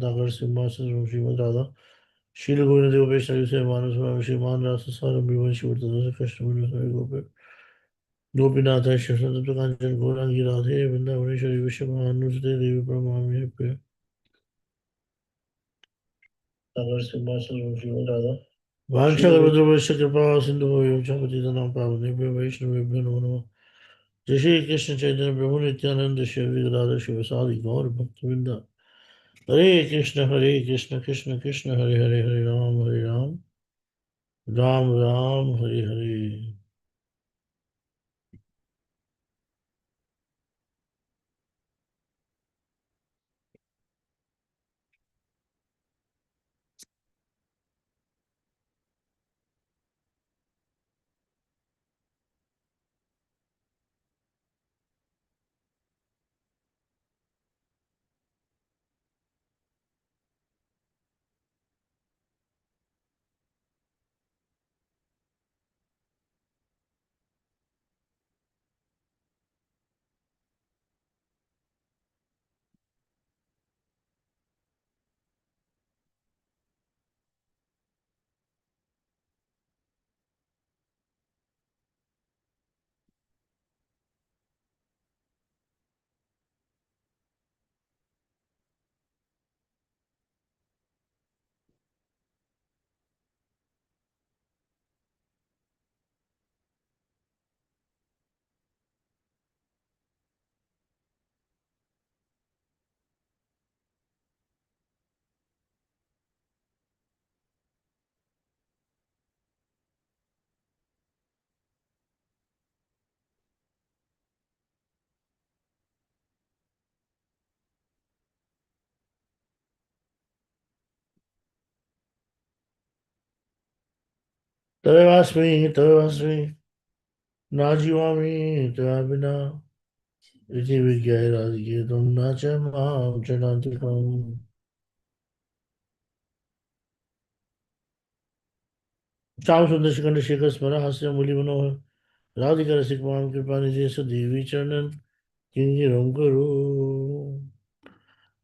दागर सिंहासन श्रीमद राधा शील गोविंद देव पेश से मानस में श्रीमान रास सारंग विवन शिव तथा कृष्ण विष्णु गोपे गोपीनाथ कृष्ण तत्व कांचन गौरांगी राधे वृंदावनेश्वरी विश्वभानुसुते देवी परमामि प्रिय दागर सिंहासन श्रीमद राधा वांछाकल्पतरुभ्यश्च कृपा सिंधु च पतितनां पावनेभ्यो वैष्णवेभ्यो नमो नमः। जय श्री कृष्ण चैतन्य प्रभु नित्यानंद श्री गदाधर शिवसादि गौर भक्तवृंद हरे कृष्ण कृष्ण कृष्ण हरे हरे हरे राम राम राम हरे हरे। तवेवास्मि न जीवामि त्वया बिना इति विज्ञाय राधिकेतुं न च मां च नान्तिकम्। श्याम सुंदर शिखंड शेखर स्मर हास्य मुरली मनोहर राधिका रसिक माम कृपा निधि देवी चरणन किंजरम करो।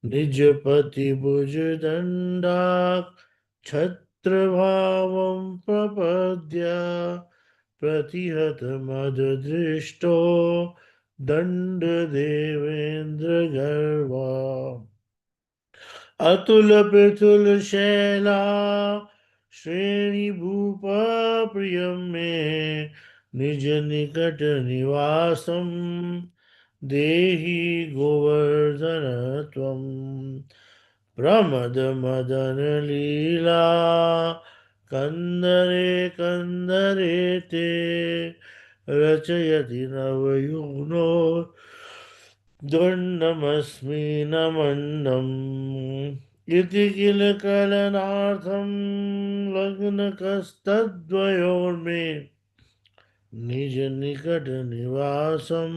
निज पति भुज दंडा छत्र भावं प्रपद्य प्रतिहत मद दृष्टो दंड देवेंद्र गर्वा अतुल प्रतुल शैला श्रेणी भूप प्रियम में निज निकट निवासम देहि गोवर्धन त्वं प्रमद मदन लीला कंदरे कंदरे ते रचयति नवयुग्नो दण्डमस्मि नमन्नम् इति किल कलनार्थं लग्नकस्तद्वयोर्मे निज निकट निवासम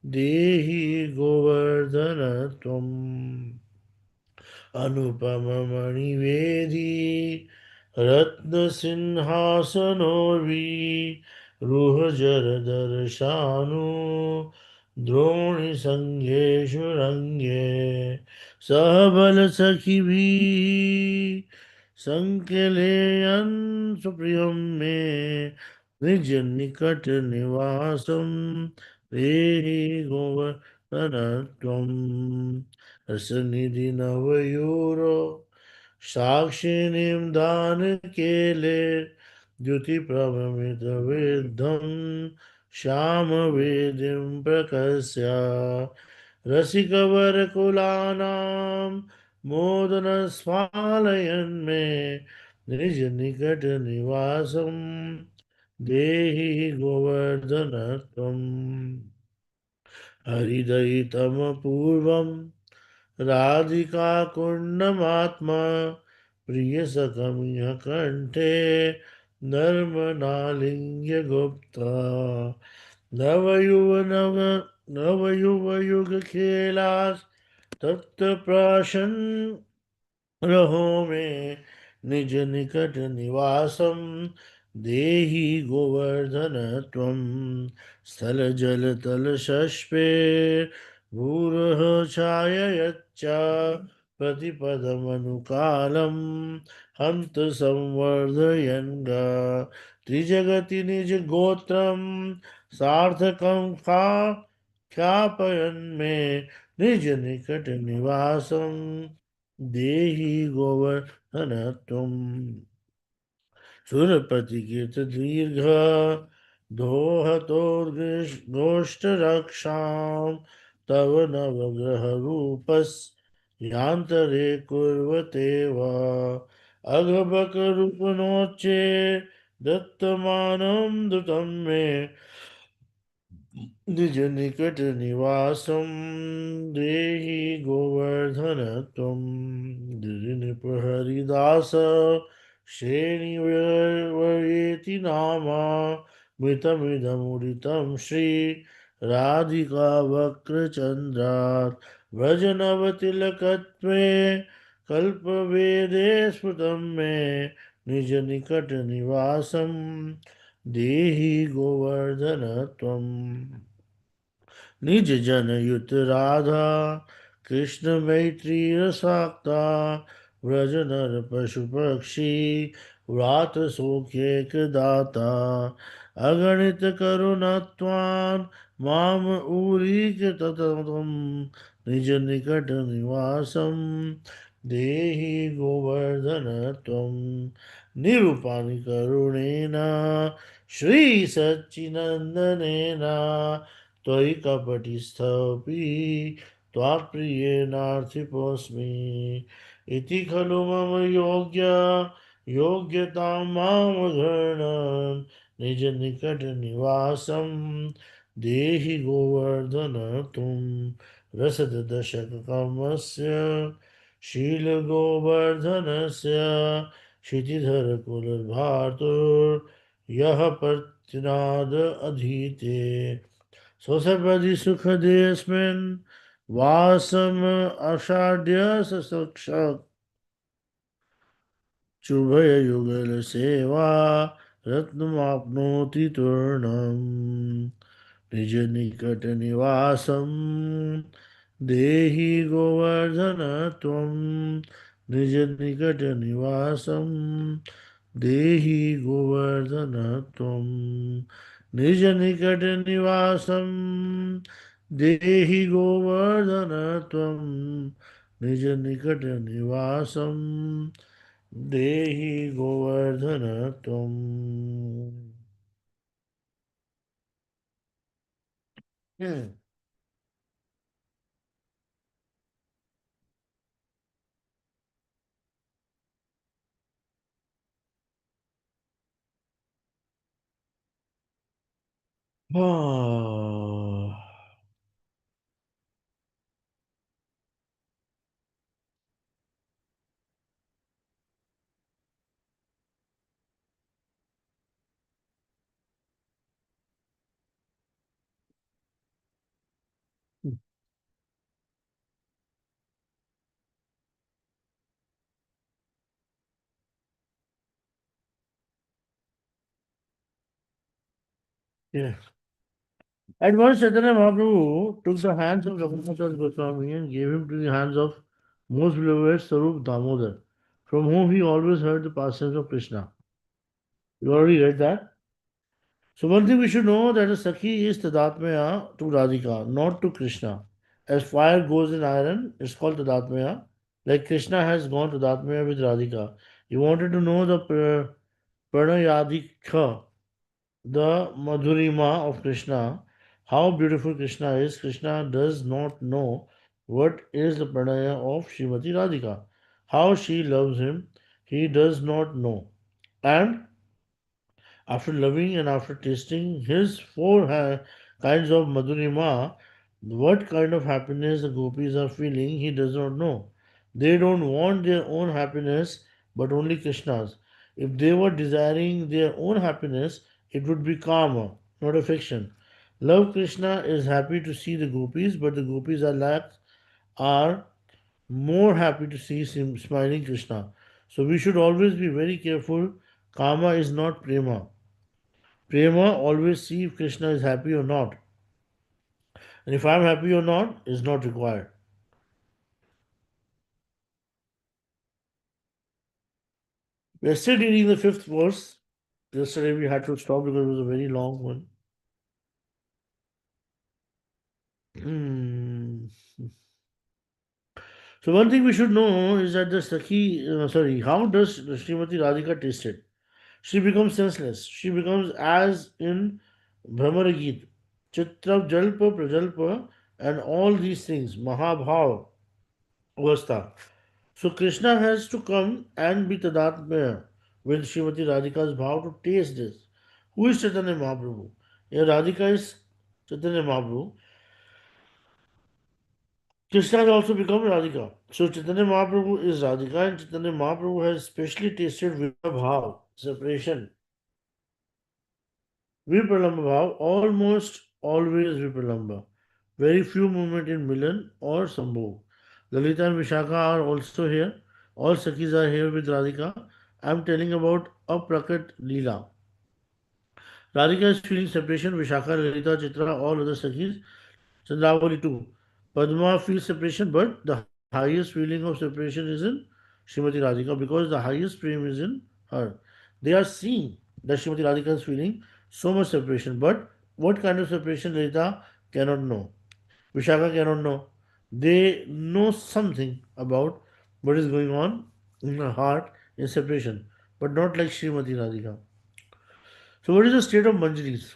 देहि गोवर्धन त्वम् अनुपम मणिवेदी रत्नसिंहासनोर्वी रुहजरदर्शानु द्रोणिसंज्ञेषु रङ्गे सहबल सखिभिः सङ्कलयन् सुप्रियं मे निज निकट निवासं देहि गोवर्धन त्वम् रसनिधि नवयूरो साक्षिणीं दान केले द्युति प्रभमित विद्धम श्याम वेदिं प्रकस्य रसिकवर कुलानां मोदन स्वालयन् मे निज निकट निवासं देहि गोवर्धन त्वम् हरिदयितमपूर्वम् राधिका कुण्डमात्मा प्रियसखमिह कण्ठे नर्मनालिङ्ग्य गुप्ता नवयुवनव नवयुवयुगखेलास् तत्प्राशन् रहो में निज निकट निवासम देहि गोवर्धन त्वं स्थल जल तल शष्पे भूरः छाययच्च प्रतिपदमनुकालं हन्त संवर्धयन् गा त्रिजगति निजगोत्रं सार्थकं ख्यापयन् मे निजनिकटनिवासं देहि गोवर्धनत्वम् सुरपतिकीर्तदीर्घ दोहतोर्गोष्ठरक्षां तव नवग्रहरूपस् यान्तरे कुर्वते वा अघबकरूपणोच्चे दत्तमानं दुतं मे निज निकट निवासं देहि गोवर्धन त्वं गिरिनिपहरिदास श्रेणिवर्येति नामा मृतमिदमुदितं श्री राधिका वक्रचन्द्रात् व्रजनवतिलकत्वे कल्पवेदे स्मृतं मे निज निकट निवासं देहि गोवर्धन त्वम् निज जन युत राधा कृष्ण मैत्री रसाक्ता व्रज नर पशु पक्षी व्रात सौख्येक दाता अगणित करुणत्वान् माम ऊरीक ततम निज निकट निवासम देहि गोवर्धन त्वं निरूपाणि करुणेन श्री सच्चिनंदनेन त्वयि कपटिस्थोऽपि त्वात्प्रियेणार्थिपोऽस्मि इति खलु मम योग्यतां मामघृणन् निजनिकटनिवासं देहि गोवर्धन त्वं रसदशककमस्य शीलगोवर्धनस्य क्षितिधरकुलभातुर्यः पत्न्याद अधीते स्वसपदि सुखदेऽस्मिन् वासम् आषाढ्य ससक्षत् चुभययुगलसेवा रत्नमाप्नोति तूर्णम् निजनिकटनिवासं देहि गोवर्धन त्वं निजनिकटनिवासं देहि गोवर्धन त्वं निजनिकटनिवासं देहि गोवर्धन त्वं निजनिकटनिवासं देहि गोवर्धन त्वम् Hmm. Oh. Yeah. At once Chaitanya Mahaprabhu took the hands of Raghunath Goswami and gave him to the hands of most beloved Sarup Damodar, from whom he always heard the pastimes of Krishna. You already read that? So one thing we should know that a Sakhi is Tadatmaya to Radhika, not to Krishna. As fire goes in iron, it's called Tadatmaya. Like Krishna has gone Tadatmaya with Radhika. You wanted to know the Pranayadika, the Madhurima of Krishna, how beautiful Krishna is. Krishna does not know what is the pranaya of Srimati Radhika. How she loves him, he does not know. And after loving and after tasting his kinds of Madhurima, what kind of happiness the gopis are feeling, he does not know. They don't want their own happiness, but only Krishna's. If they were desiring their own happiness, it would be karma, not affection. Love Krishna is happy to see the gopis, but the gopis are more happy to see him smiling Krishna. So we should always be very careful. Karma is not prema. Prema always see if Krishna is happy or not. And if I'm happy or not is not required. We are still reading the fifth verse. Yesterday we had to stop because it was a very long one. Hmm. So one thing we should know is that the how does Srimati Radhika taste it? She becomes senseless. She becomes as in Brahmaragit, Chitra Jalpa Prajalpa, and all these things, Mahabhav, Avastha. So Krishna has to come and be Tadatmaya with Srimati Radhika's vow to taste this. Who is Chaitanya Mahaprabhu? Here Radhika is Chaitanya Mahaprabhu. Krishna has also become Radhika. So Chaitanya Mahaprabhu is Radhika and Chaitanya Mahaprabhu has specially tasted Vibhav, separation. Vipralamba Bhav, almost always Vipralamba. Very few movement in Milan or Sambhog. Lalita and Vishaka are also here. All Sakhis are here with Radhika. I am telling about Aprakat Leela. Radhika is feeling separation. Vishaka, Lalita, Chitra, all other Sakhis. Chandravali too. Padma feels separation, but the highest feeling of separation is in Srimati Radhika because the highest prem is in her. They are seeing that Srimati Radhika is feeling so much separation, but what kind of separation Lalita cannot know. Vishaka cannot know. They know something about what is going on in her heart in separation, but not like Srimati Radhika. So, what is the state of Manjaris?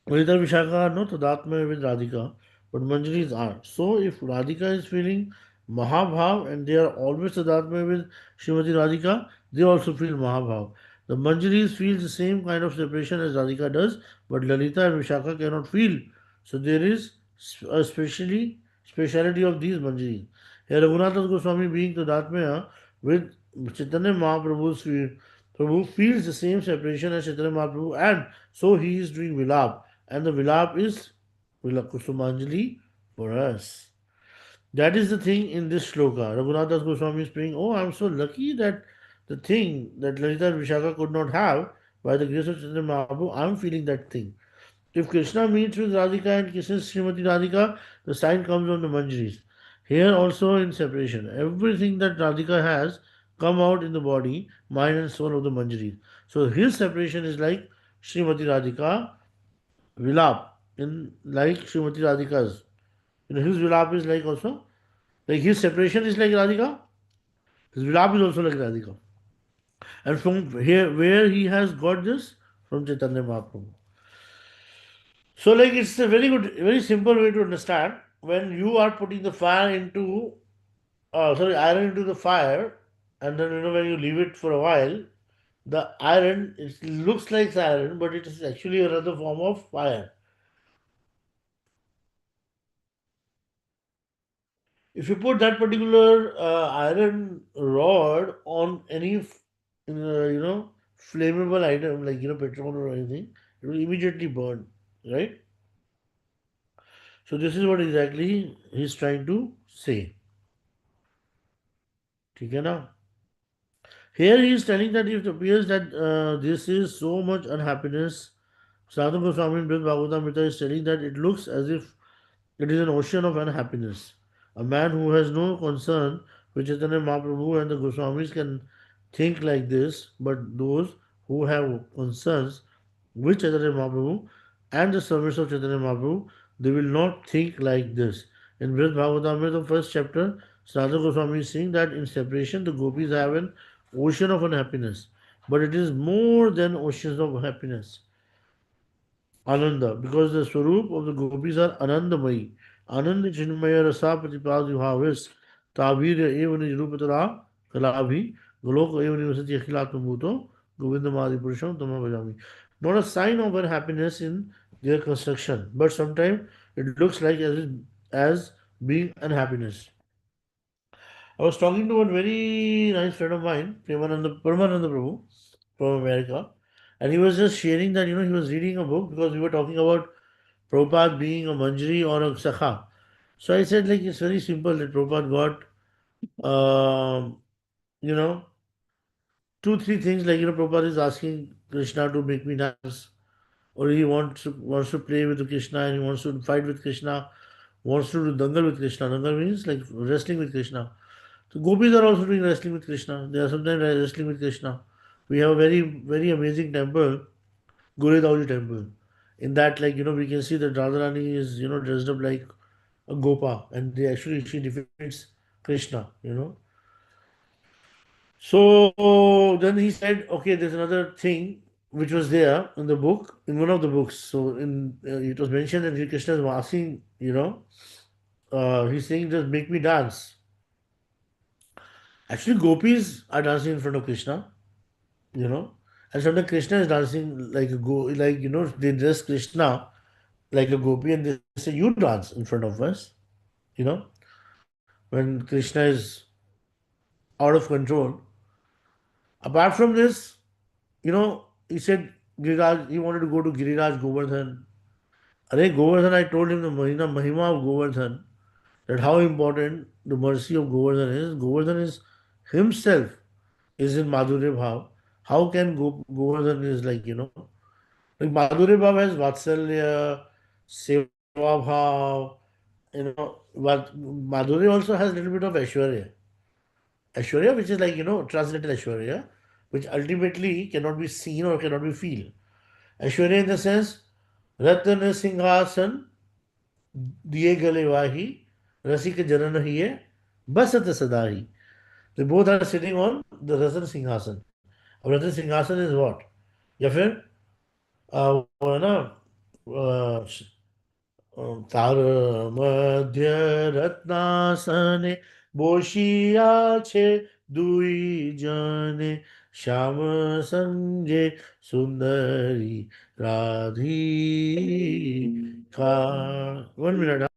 Valita Vishaka are not Tadatmaya with Radhika, but Manjaris are. So if Radhika is feeling Mahabhav and they are always Tadatmaya with Srimati Radhika, they also feel Mahabhav. The Manjaris feel the same kind of separation as Radhika does, but Lalita and Vishaka cannot feel. So there is a speciality of these Manjaris. Here Raghunath Goswami being Tadatmaya with Chaitanya Mahaprabhu's feel, Prabhu feels the same separation as Chaitanya Mahaprabhu and so he is doing Vilap and the Vilap is Vilap Kusumanjali for us. That is the thing in this shloka. Raghunath Das Goswami is praying, oh, I'm so lucky that the thing that Lalita and Vishaka could not have, by the grace of Chaitanya Mahaprabhu, I'm feeling that thing. If Krishna meets with Radhika and kisses Srimati Radhika, the sign comes on the Manjaris. Here also in separation, everything that Radhika has come out in the body, mind and soul of the Manjaris. So his separation is like Srimati Radhika Vilap in like Srimati Radhika's. His Vilap is like also like his separation is like Radhika. His Vilap is also like Radhika. And from here where he has got this from Chaitanya Mahaprabhu. So like it's a very good, very simple way to understand when you are putting the fire into iron into the fire, and then when you leave it for a while, the iron it looks like iron, but it is actually another form of fire. If you put that particular iron rod on any flammable item like petrol or anything, it will immediately burn, right? So this is what exactly he's trying to say. ठीक है ना? Here he is telling that it appears that this is so much unhappiness. Sadhu Goswami in Brihad Bhagavatamrita is telling that it looks as if it is an ocean of unhappiness. A man who has no concern with Chaitanya Mahaprabhu and the Goswamis can think like this, but those who have concerns with Chaitanya Mahaprabhu and the service of Chaitanya Mahaprabhu, they will not think like this. In Brihad Bhagavatamrita, the first chapter, Sadhu Goswami is saying that in separation the gopis have an ocean of unhappiness, but it is more than oceans of happiness. Ananda, because the Swarup of the gopis are Anandamayi. Ananda Chinmaya Rasa Pratipadi Bhavis Tavirya Evani Rupatara Kalabhi Goloka Evani Vasati Akhilatmabuto Govindamadi Purusham Tama Bhajami. Not a sign of unhappiness in their construction, but sometimes it looks like as being unhappiness. I was talking to one very nice friend of mine, Paramananda Prabhu from America, and he was just sharing that he was reading a book because we were talking about Prabhupada being a Manjari or a Sakha. So I said like it's very simple that Prabhupada got you know two three things like Prabhupada is asking Krishna to make me dance, or he wants to play with Krishna and he wants to fight with Krishna, wants to do dangal with Krishna. Dangal means like wrestling with Krishna. So gopis are also doing wrestling with Krishna. They are sometimes wrestling with Krishna. We have a very, very amazing temple, Goregaon temple. In that, like, we can see that Radharani is, dressed up like a Gopa, and she defeats Krishna. So then he said, okay, there's another thing which was there in the book, in one of the books. So it was mentioned that Sri Krishna is asking, he's saying, just make me dance. Actually, gopis are dancing in front of Krishna, you know, and sometimes Krishna is dancing like they dress Krishna like a gopi and they say, you dance in front of us, you know, when Krishna is out of control. Apart from this, he said Giriraj, he wanted to go to Giriraj Govardhan. Arey Govardhan, I told him the Mahima of Govardhan, that how important the mercy of Govardhan is. Govardhan is himself is in Madhurya Bhav. How can Govardhan is like Madhurya Bhav has Vatsalya, Seva Bhav, but Madhurya also has a little bit of Aishwarya. Aishwarya, which is translated Aishwarya, which ultimately cannot be seen or cannot be feel. Aishwarya in the sense, Ratna Singhasan, Diye Gale Vahi, Rasika Janana Hiye, Basat Sadahi. They both are sitting on the Ratna Singhasan. अब रत्न सिंहासन is what या फिर वो है ना तार मध्य रत्नासने বসিয়া আছে দুই জনে শ্যাম সঙ্গে সুন্দরী Radhika 1 minute.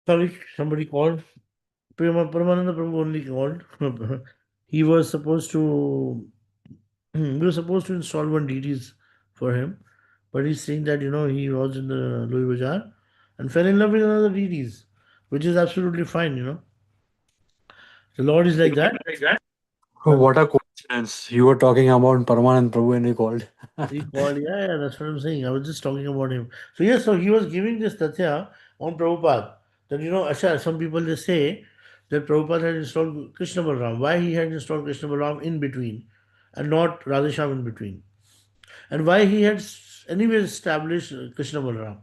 Sorry, somebody called. Paramananda Prabhu only called. He was supposed to we were supposed to install one DTs for him, but he's saying that he was in the Louis Bazaar and fell in love with another DTs, which is absolutely fine. The Lord is like that. Oh, But what a coincidence. You were talking about Paramanand Prabhu and he called. he called, yeah, that's what I'm saying. I was just talking about him. So yes, so he was giving this tatya on Prabhupada. That Asha, some people they say that Prabhupada had installed Krishna Balaram. Why he had installed Krishna Balaram in between and not Radhesham in between? And why he had anyway established Krishna Balaram.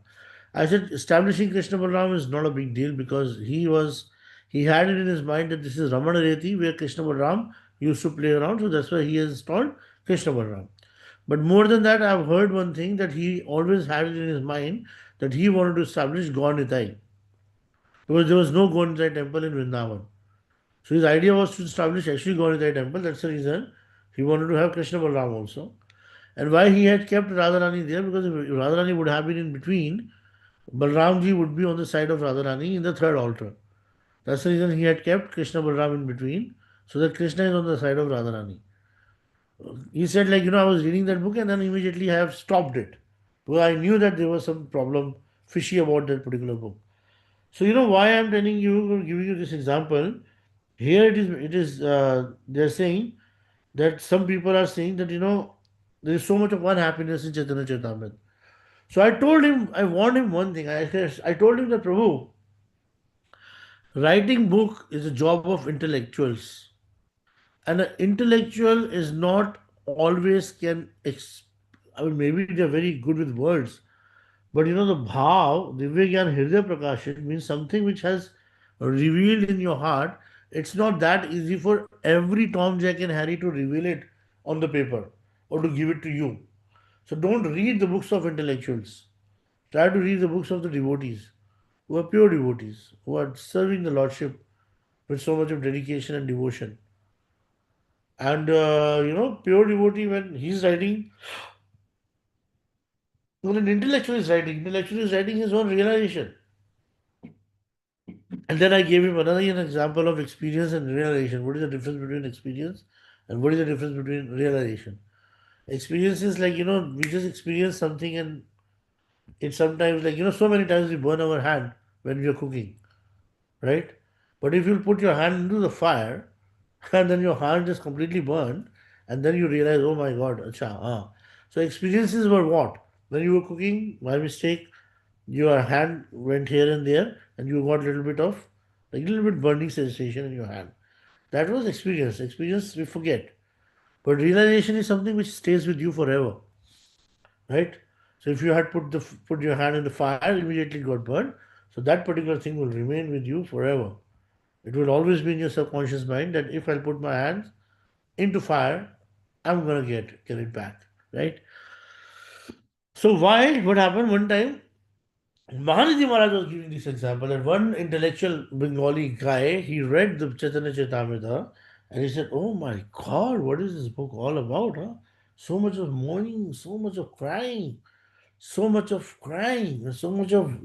I said establishing Krishna Balaram is not a big deal because he had it in his mind that this is Ramana Reti where Krishna Balaram he used to play around, so that's why he is called Krishna Balaram. But more than that, I've heard one thing that he always had it in his mind that he wanted to establish God Nitai. Because there was no God Nitai temple in Vrindavan. So his idea was to establish actually God Nitai temple. That's the reason he wanted to have Krishna Balaram also. And why he had kept Radharani there, because if Radharani would have been in between, Balramji would be on the side of Radharani in the third altar. That's the reason he had kept Krishna Balaram in between, so that Krishna is on the side of Radharani. He said, like, I was reading that book and then immediately I have stopped it. Because I knew that there was some problem fishy about that particular book. So why I'm telling you, giving you this example. Here they're saying that some people are saying that there is so much of unhappiness in Chaitanya Charitamrita. So I told him, I warned him one thing. I told him that Prabhu, writing book is a job of intellectuals, and an intellectual is not always I mean, maybe they're very good with words, but the bhav, Divya Hriday Prakashit means something which has revealed in your heart. It's not that easy for every Tom, Jack, and Harry to reveal it on the paper or to give it to you. So don't read the books of intellectuals. Try to read the books of the devotees, who are pure devotees, who are serving the Lordship with so much of dedication and devotion. And pure devotee, when he's writing, when an intellectual is writing his own realization. And then I gave him another an example of experience and realization. What is the difference between experience and what is the difference between realization? Experience is like, we just experience something, and it's sometimes like, so many times we burn our hand when we are cooking, right? But if you put your hand into the fire and then your hand is completely burned, and then you realize, oh my God, acha, ah. So experiences were what? When you were cooking, by mistake, your hand went here and there, and you got a little bit of, like, little bit burning sensation in your hand. That was experience. Experience we forget. But realization is something which stays with you forever, right? So if you had put your hand in the fire, immediately got burned. So that particular thing will remain with you forever. It will always be in your subconscious mind that if I put my hands into fire, I'm gonna get it back, right? So why? What happened one time? Mahaniji Maharaj was giving this example that one intellectual Bengali guy, he read the Chaitanya Charitamrita and he said, oh my God, what is this book all about? Huh? So much of mourning, so much of crying, so much of crying, so much of,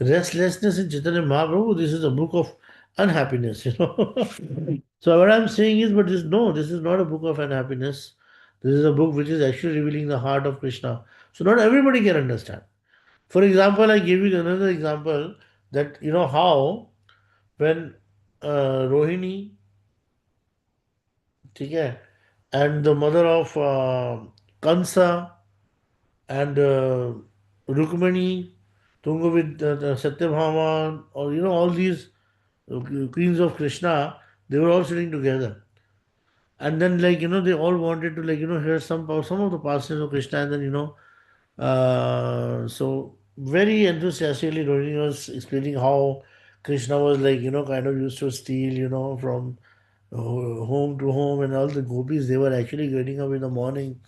restlessness in Chaitanya Mahaprabhu. This is a book of unhappiness. So what I'm saying is, but this is not a book of unhappiness. This is a book which is actually revealing the heart of Krishna. So not everybody can understand. For example, I gave you another example that how when Rohini, okay, and the mother of Kansa and Rukmani, Tungavid, Satyabhama, or all these queens of Krishna, they were all sitting together. And then, like, they all wanted to, like, hear some of the pastimes of Krishna, and then, so very enthusiastically, Rohini was explaining how Krishna was, like, kind of used to steal, from home to home, and all the gopis, they were actually getting up in the morning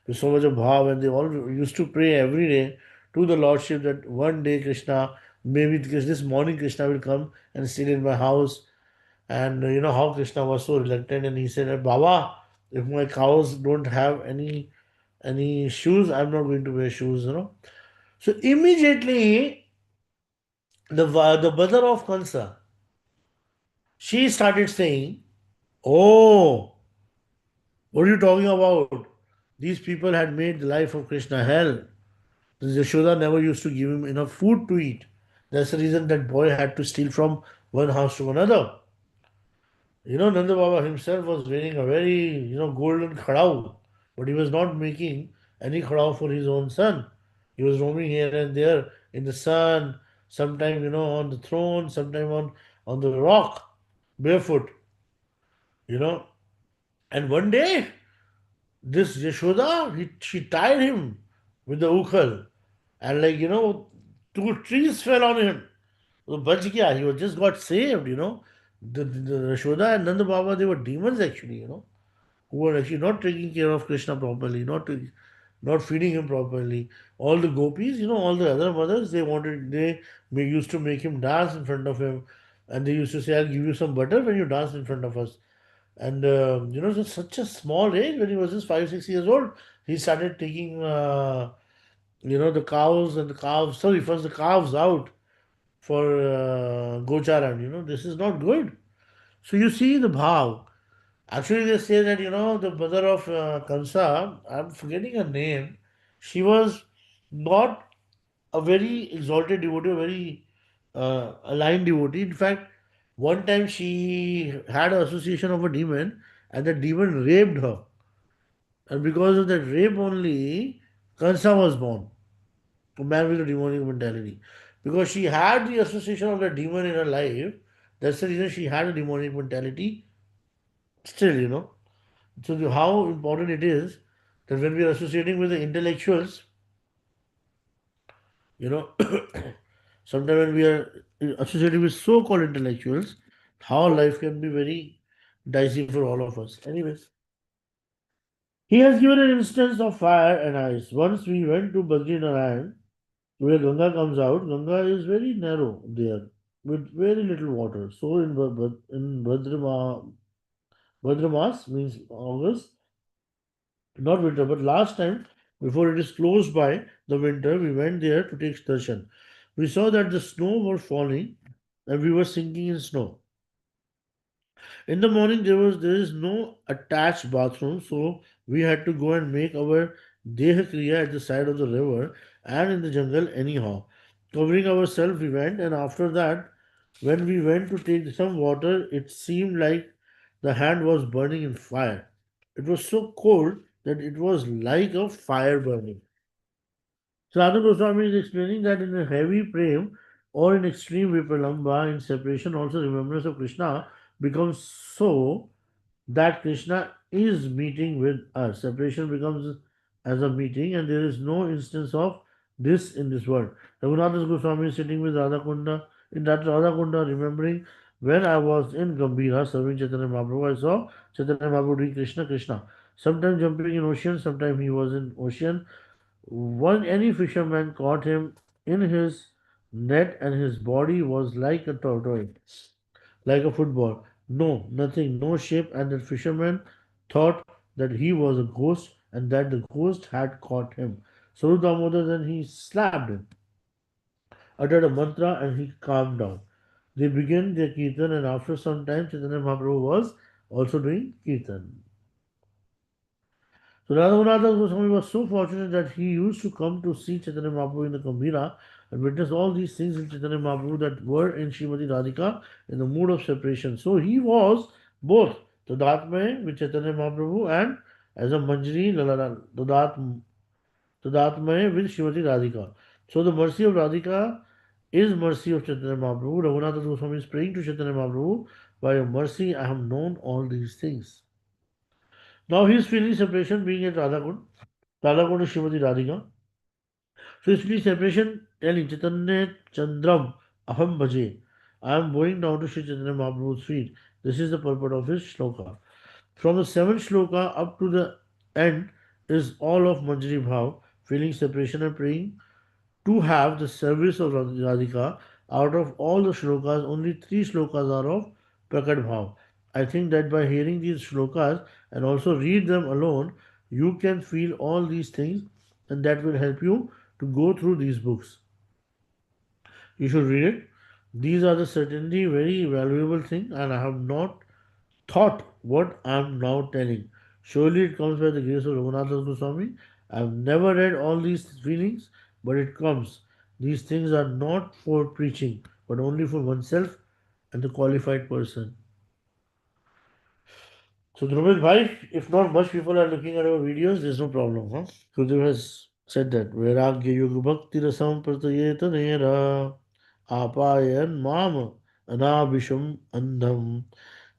with so much of bhav, and they all used to pray every day to the Lordship that one day Krishna, maybe because this morning Krishna will come and sit in my house. And how Krishna was so reluctant, and he said, Baba, if my cows don't have any shoes, I'm not going to wear shoes. So immediately the mother of Kansa, she started saying, oh, what are you talking about? These people had made the life of Krishna hell. Yashoda never used to give him enough food to eat. That's the reason that boy had to steal from one house to another. Nanda Baba himself was wearing a very, golden khadao, but he was not making any khadao for his own son. He was roaming here and there in the sun, sometime, on the throne, sometime on the rock, barefoot, you know. And one day, this Yashoda, she tied him with the ukhal, and, like, two trees fell on him. So bach gaya, he was just got saved. The Yashoda and Nanda Baba, they were demons actually, who were actually not taking care of Krishna properly, not feeding him properly. All the gopis, all the other mothers, they used to make him dance in front of him, and they used to say, "I'll give you some butter when you dance in front of us." And just such a small age, when he was just 5, 6 years old, he started taking the cows and the calves. Sorry, first the calves out for gocharan. This is not good. So you see the bhav. Actually, they say that the mother of Kansa, I'm forgetting her name. She was not a very exalted devotee, a very aligned devotee. In fact, one time she had an association of a demon, and the demon raped her. And because of that rape only, Kansa was born, a man with a demonic mentality. Because she had the association of the demon in her life, that's the reason she had a demonic mentality. Still, So how important it is that when we are associating with the intellectuals, you know, sometimes when we are associating with so-called intellectuals, how life can be very dicey for all of us. Anyways, he has given an instance of fire and ice. Once we went to Badrinaran, where Ganga comes out. Ganga is very narrow there, with very little water. So in Bhadramas means August, not winter, but last time, before it is closed by the winter, we went there to take darshan. We saw that the snow was falling and we were sinking in snow. In the morning, there is no attached bathroom, so we had to go and make our Deha Kriya at the side of the river and in the jungle anyhow. Covering ourselves, we went, and after that, when we went to take some water, it seemed like the hand was burning in fire. It was so cold that it was like a fire burning. Sadhu Goswami is explaining that in a heavy prem or in extreme vipalamba, in separation, also remembrance of Krishna becomes so that Krishna is meeting with us. Separation becomes as a meeting, and there is no instance of this in this world. Raghunath Goswami is sitting with Radha Kunda in that Radha Kunda, remembering when I was in Gambhira serving Chaitanya Mahaprabhu, I saw Chaitanya Mahaprabhu doing Krishna Krishna. Sometimes jumping in ocean, sometimes he was in ocean. One any fisherman caught him in his net, and his body was like a tortoise, like a football. No, nothing, no shape, and the fisherman thought that he was a ghost and that the ghost had caught him. So Damodar then he slapped him, uttered a mantra, and he calmed down. They began their kirtan, and after some time, Chaitanya Mahaprabhu was also doing kirtan. So Radhagunatha Goswami was so fortunate that he used to come to see Chaitanya Mahaprabhu in the Gambhira and witness all these things in Chaitanya Mahaprabhu that were in Srimati Radhika in the mood of separation. So he was both Tadatmaya with Chaitanya Mahaprabhu and as a Manjari Tadatmaya with Srimati Radhika. So the mercy of Radhika is mercy of Chaitanya Mahaprabhu. Raghunatha Goswami is praying to Chaitanya Mahaprabhu, by your mercy I have known all these things. Now he is feeling separation being at Radhakund. Radhakund is Srimati Radhika. So he's feeling separation telling Chaitanya Chandram Aham Bhaje. I am going down to Sri Chaitanya Mahaprabhu's feet. This is the purport of his shloka. From the seventh shloka up to the end is all of Manjari Bhav, feeling separation and praying to have the service of Radhika. Out of all the shlokas, only three shlokas are of Prakat Bhav. I think that by hearing these shlokas and also read them alone, you can feel all these things, and that will help you to go through these books. You should read it. These are the certainly very valuable things, and I have not thought what I am now telling. Surely it comes by the grace of Raghunath Goswami. I have never read all these feelings, but it comes. These things are not for preaching, but only for oneself and the qualified person. So, Drupal Bhai, if not much people are looking at our videos, there's no problem. Huh? Gurudev has said that. Vairagya Yuga Bhakti Rasam Pratayeta Nera Apayan Mam Anabhisham Andham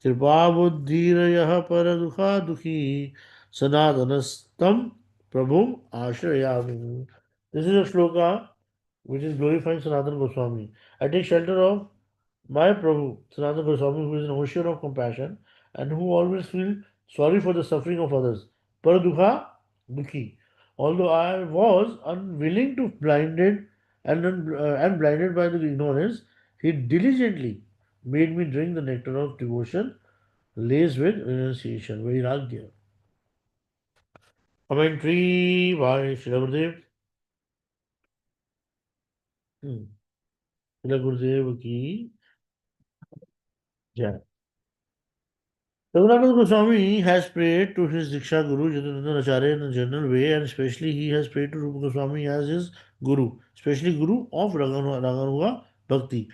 Kripabuddhirayah Paradukha Dukhi Sanatanastam Prabhum Ashrayami. This is a shloka which is glorifying Sanatana Goswami. I take shelter of My Prabhu, Sanatana Goswami, who is an ocean of compassion and who always feels sorry for the suffering of others. Paradukha Dukhi. Although I was unwilling to blinded and blinded by the ignorance, he diligently made me drink the nectar of devotion laced with renunciation. Vairagya. Commentary by Srila Gurudev. Srila Gurudev ki jai. Raghunath Goswami has prayed to his Diksha Guru Jyotirindra Acharya in a general way, and especially he has prayed to Rupa Goswami as his Guru, especially Guru of Raganuga Bhakti.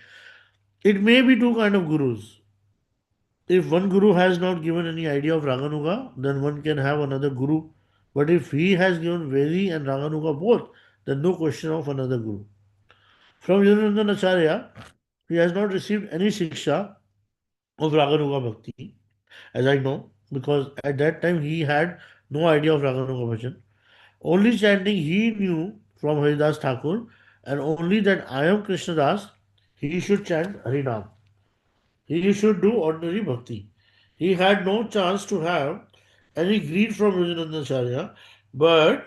It may be two kind of gurus. If one guru has not given any idea of Raganuga, then one can have another guru. But if he has given Vedi and Raganuga both, then no question of another guru. From Jyotirindra Acharya, he has not received any Shiksha of Raganuga Bhakti, as I know, because at that time he had no idea of Raganuga Bhajan. Only chanting he knew from Haridas Thakur, and only that I am Krishna Das, he should chant Harinam. He should do ordinary bhakti. He had no chance to have any greed from Rajanandacharya, but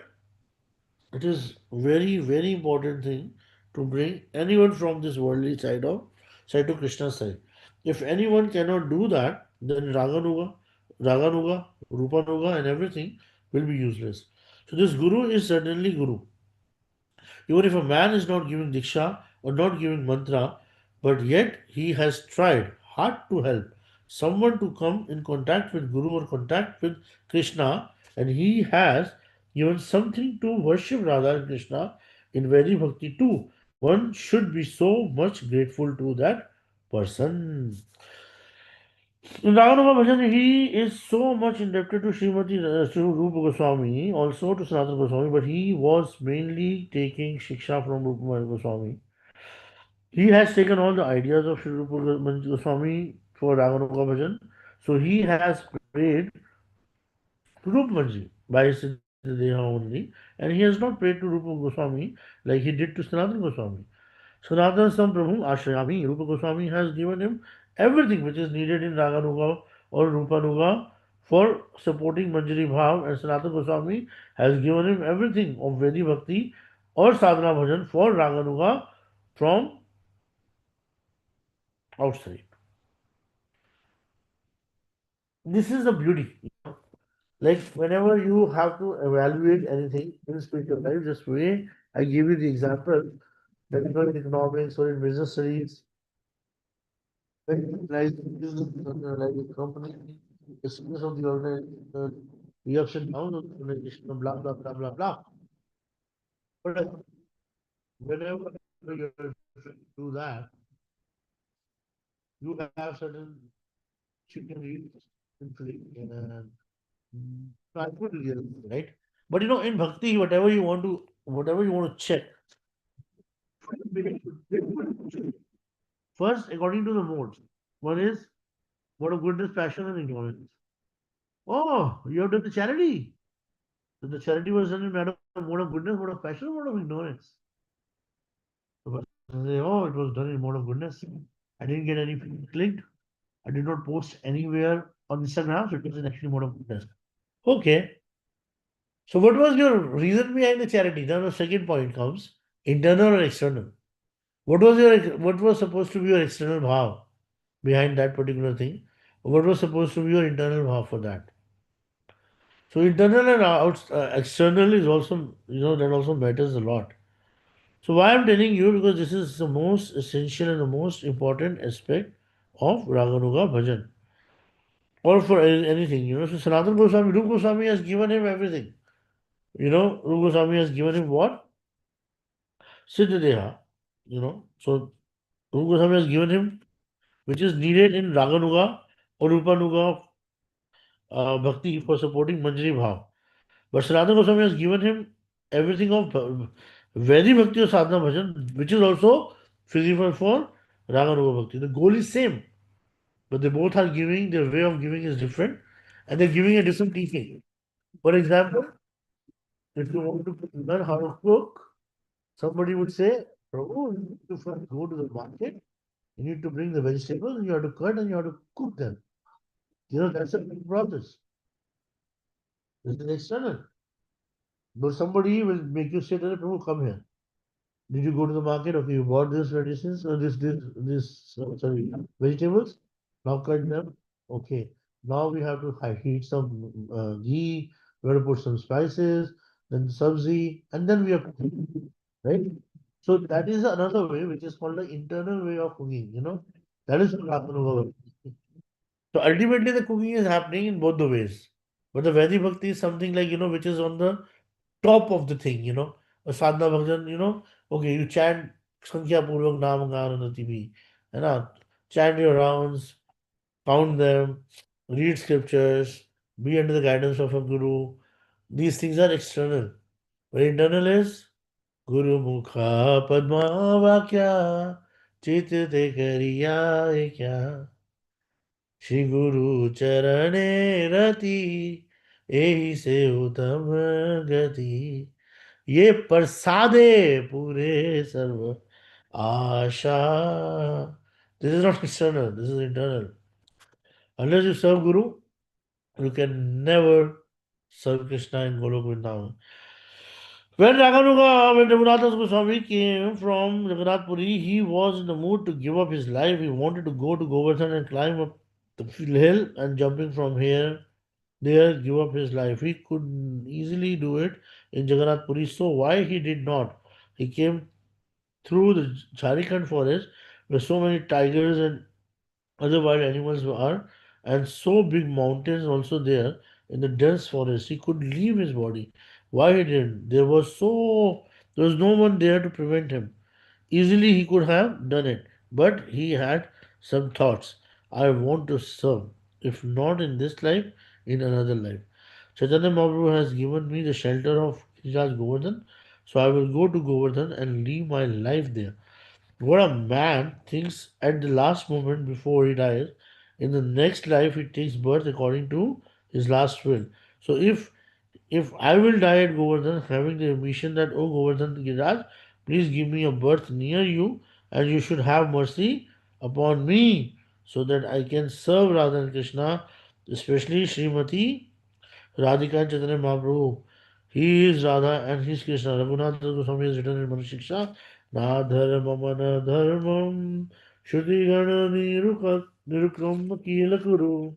it is very, very important thing to bring anyone from this worldly side to Krishna's side. If anyone cannot do that, then Raganuga, Rupanuga, and everything will be useless. So this Guru is certainly Guru. Even if a man is not giving Diksha or not giving mantra, but yet he has tried hard to help someone to come in contact with Guru or contact with Krishna, and he has given something to worship Radha and Krishna in very bhakti too. One should be so much grateful to that person. In Raghunaga Bhajan, he is so much indebted to Sri Rupa Goswami, also to Sanatana Goswami, but he was mainly taking Shiksha from Rupa Goswami. He has taken all the ideas of Sri Rupa Goswami for Raghunaga Bhajan, so he has prayed to Rupa Manji by Siddhadeha only, and he has not prayed to Rupa Goswami like he did to Sanatana Goswami. Sanatana Sam Prabhu Ashrayami, Rupa Goswami has given him everything which is needed in Raganuga or Rupanuga for supporting Manjari Bhav, and Sanatana Goswami has given him everything of Vedi Bhakti or Sadhana Bhajan for Raganuga from outside. This is the beauty. Like whenever you have to evaluate anything in spiritual life, just way I give you the example that in economics or in business studies, like like a company, the success of the organization, the ups and downs of the organization, blah blah blah blah blah. But whenever you do that, you have certain chicken eat and tranquil, right? But in bhakti, whatever you want to check, first according to the modes. One is mode of goodness, passion, and ignorance. Oh, you have done the charity. So the charity was done in matter of mode of goodness, mode of passion, or mode of ignorance. The person say, oh, it was done in mode of goodness. I didn't get any clicked. I did not post anywhere on Instagram, so it was in actually mode of goodness. Okay. So what was your reason behind the charity? Then the second point comes, internal or external. What was supposed to be your external bhav behind that particular thing? What was supposed to be your internal bhav for that? So internal and external is also, that also matters a lot. So why I'm telling you, because this is the most essential and the most important aspect of Raganuga Bhajan. Or for anything, So Sanatana Goswami, Rupa Goswami has given him everything. Rupa Goswami has given him what? Siddhadeha. So Rupa Goswami has given him which is needed in Raganuga or Rupanuga Bhakti for supporting Manjari Bhav. But Sanatana Goswami has given him everything of Vedi Bhakti or Sadhana Bhajan, which is also feasible for Raganuga Bhakti. The goal is same, but they both are giving, their way of giving is different, and they're giving a different teaching. For example, if you want to learn how to cook, somebody would say, Prabhu, you need to first go to the market You need to bring the vegetables, you have to cut and you have to cook them. That's a big process. This is external. But somebody will make you sit and Prabhu, come here. Did you go to the market? Okay, you bought this medicines or sorry, vegetables. Now cut them. Okay. Now we have to heat some ghee. We have to put some spices, then sabzi, and then we have to cook, right? So that is another way, which is called the internal way of cooking. That is what happened over. So ultimately, the cooking is happening in both the ways. But the Vedic Bhakti is something like, which is on the top of the thing. A sadhana bhajan, okay, you chant Sankhya Purvak Nam Gananati Bhi, chant your rounds, count them, read scriptures, be under the guidance of a guru. These things are external. But internal is Guru Mukha Padma Vakya Chit Te Kariya Kya Shri गुरु चरणे रति एहि से उत्तम गति ये प्रसादे पूरे सर्व आशा. This is not external, this is internal. Unless you serve Guru, you can never serve Krishna in Golok Vrindavan. When Raghunath Goswami came from Jagannath Puri, he was in the mood to give up his life. He wanted to go to Govardhan and climb up the hill and jumping from here there give up his life. He could easily do it in Jagannath Puri. So why he did not? He came through the Jharkhand forest where so many tigers and other wild animals are, and so big mountains also there in the dense forest. He could leave his body. Why he didn't? There was no one there to prevent him. Easily he could have done it, but he had some thoughts. I want to serve, if not in this life, in another life. Chaitanya Mahaprabhu has given me the shelter of Giriraj Govardhan, so I will go to Govardhan and live my life there. What a man thinks at the last moment before he dies. In the next life, he takes birth according to his last will. So if I will die at Govardhan, having the ambition that, oh Govardhan Giriraj, please give me a birth near you, and you should have mercy upon me, so that I can serve Radha and Krishna, especially Srimati Radhika and Chaitanya Mahaprabhu. He is Radha and he is Krishna. Raghunath Goswami has written in Manishiksha, Na dharma na dharmam, Shruti gana nirukram kila kuru,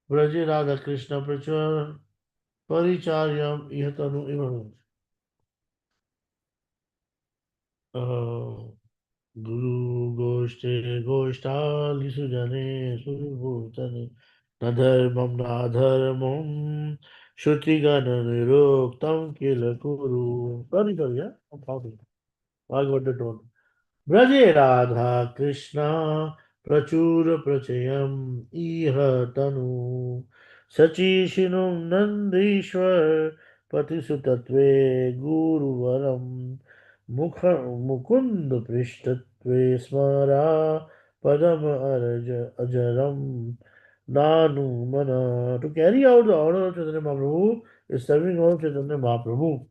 Braje Radha Krishna prachar, Paricharyam ihatanu imanu. Guru Goshte Goshtali Sujane Suribhutane Nadharmam Shruti Gana Niroktam Kila Kuru. Sorry, yeah? I'm talking. I got the tone. Braje Radha Krishna Prachura Prachayam Iha Tanu Sachishinum Nandishwar Patisutatve Guru Varam Mukund Prishtatve Smara Padam Ajaram Nanu Mana. To carry out the order of Chaitanya Mahaprabhu is serving all Chaitanya Mahaprabhu.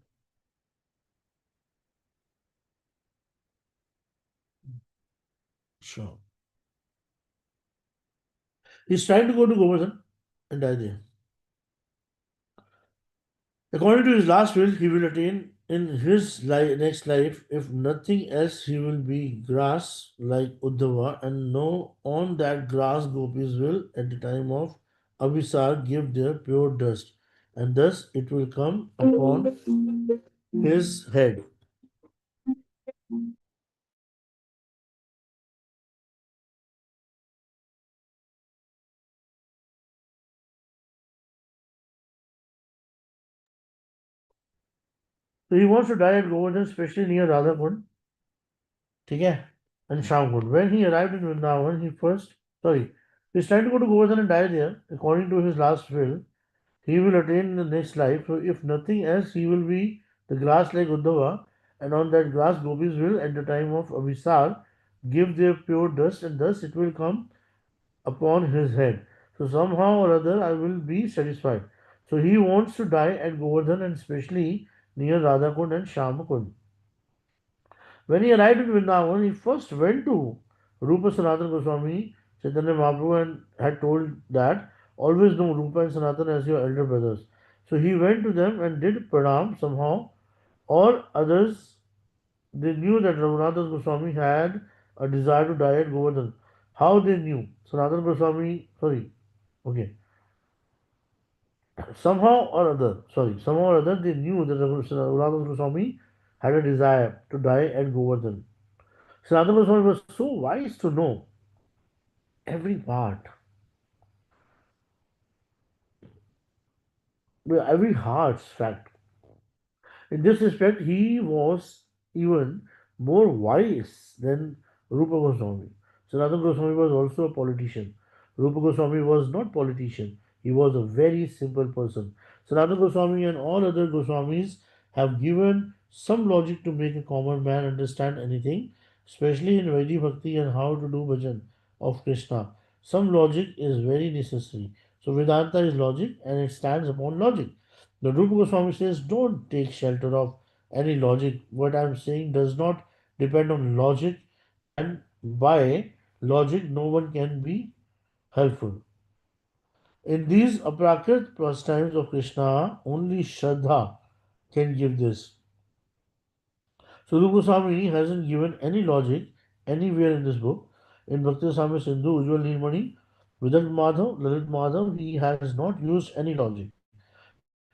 Sure. He's trying to go to Govardhan and die there. According to his last will, he will attain in his next life, if nothing else, he will be grass like Uddhava, and know on that grass gopis will, at the time of Abhisar, give their pure dust, and thus it will come upon his head. So he wants to die at Govardhan, especially near Radhakund, okay, and Shamkund. When he arrived in Vrindavan, he's trying to go to Govardhan and die there, according to his last will. He will attain in the next life. So if nothing else, he will be the grass like Uddhava, and on that grass gopis will, at the time of Abhisar, give their pure dust, and thus it will come upon his head. So somehow or other, I will be satisfied. So he wants to die at Govardhan and especially near Radhakund and Shamakund. When he arrived in Vrindavan, he first went to Rupa Sanatana Goswami, Chaitanya Mahaprabhu had told that always know Rupa and Sanatana as your elder brothers. So he went to them and did pranam somehow, or others they knew that Raghunath Goswami had a desire to die at Govardhan. How they knew? Sanatana Goswami, sorry, okay. Somehow or other, they knew that Raghunath Goswami had a desire to die at Govardhan. Sanatana Goswami was so wise to know every part, every heart's fact. In this respect, he was even more wise than Rupa Goswami. Sanatana Goswami was also a politician. Rupa Goswami was not politician. He was a very simple person. Sanatana Goswami and all other Goswamis have given some logic to make a common man understand anything, especially in Vaidhi Bhakti and how to do bhajan of Krishna. Some logic is very necessary. So Vedanta is logic and it stands upon logic. The Rupa Goswami says, don't take shelter of any logic. What I'm saying does not depend on logic, and by logic, no one can be helpful. In these aprakrit pastimes of Krishna, only Shraddha can give this. So Rupa Goswami hasn't given any logic anywhere in this book. In Bhakti Sami Sindhu, Ujjwal Nilmani, Vidat Madhav, Lalit Madhav, he has not used any logic.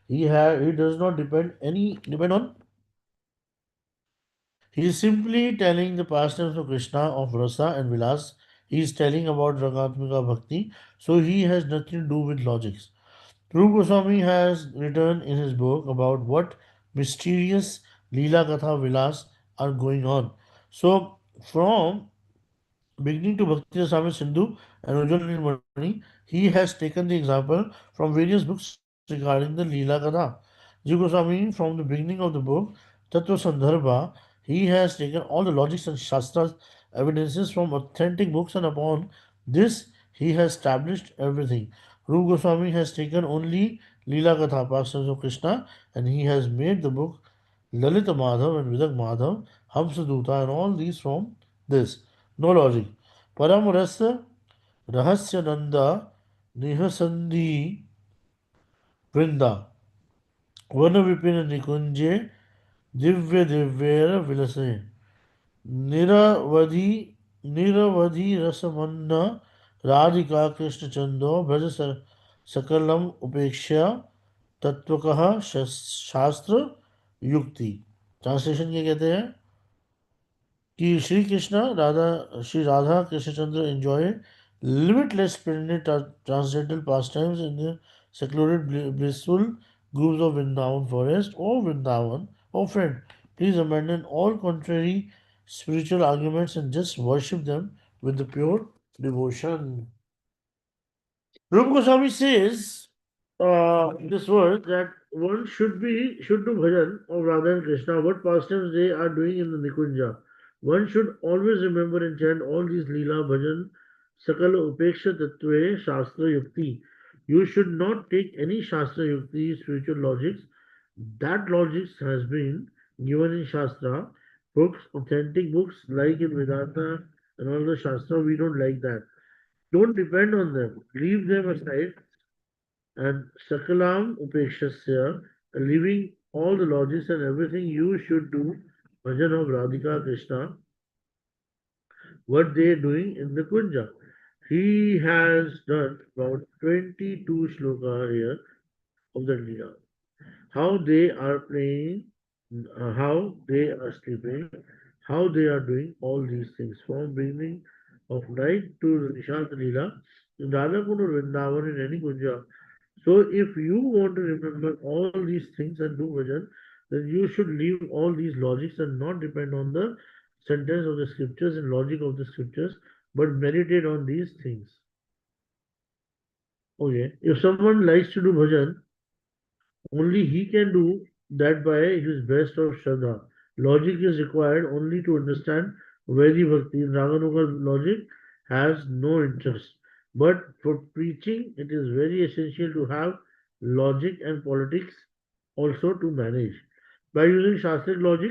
He does not depend on. He is simply telling the pastimes of Krishna of Rasa and Vilas. He is telling about Ragatmika Bhakti, so he has nothing to do with logics. Rupa Goswami has written in his book about what mysterious Leela Katha Vilas are going on. So, from beginning to Bhakti Rasami Sindhu and Ujjwal Nilmani, he has taken the example from various books regarding the Leela Katha. Jiva Goswami, from the beginning of the book, Tattva Sandarbha, he has taken all the logics and Shastras evidences from authentic books, and upon this he has established everything. Rupa Goswami has taken only Leela Katha, pastimes of Krishna, and he has made the book Lalita Madhav and Vidak Madhav, Hamsaduta, and all these from this. No logic. Param Rasa Rahasya Nanda Nihasandhi Vrinda Vana Vipina Nikunje Divya Divyera Vilase Niravadhi Niravadhi Rasamanna Radhika Krishna Chando Bhaja Sakalam Upeksha Tattvakaha Shastra Yukti. Translation क्या कहते हैं कि Shri Radha Krishnachandra enjoy limitless splendid transcendental pastimes in the secluded blissful groves of Vrindavan forest. Oh Vrindavan, oh friend, please abandon all contrary spiritual arguments and just worship them with the pure devotion. Rupa Goswami says this verse that one should do bhajan of Radha and Krishna, what pastimes they are doing in the Nikunja. One should always remember and chant all these Leela, bhajan, sakala upeksha tattve, shastra yukti. You should not take any shastra yukti, spiritual logics. That logics has been given in Shastra books, authentic books like in Vedanta and all the Shastra. We don't like that. Don't depend on them. Leave them aside and Sakalam Upekshasya, leaving all the logics and everything, you should do bhajan of Radhika Krishna, what they are doing in the Kunja. He has done about 22 shloka here of the Leela. How they are playing, how they are sleeping, how they are doing all these things from beginning of night to Nishant Leela, in Radhakund or Vrindavan in any Kunja. So if you want to remember all these things and do bhajan, then you should leave all these logics and not depend on the sentence of the scriptures and logic of the scriptures, but meditate on these things. Okay. If someone likes to do bhajan, only he can do that by his best of Shraddha. Logic is required only to understand Vedi Bhakti. Raganuga logic has no interest. But for preaching, it is very essential to have logic and politics also to manage. By using Shastric logic,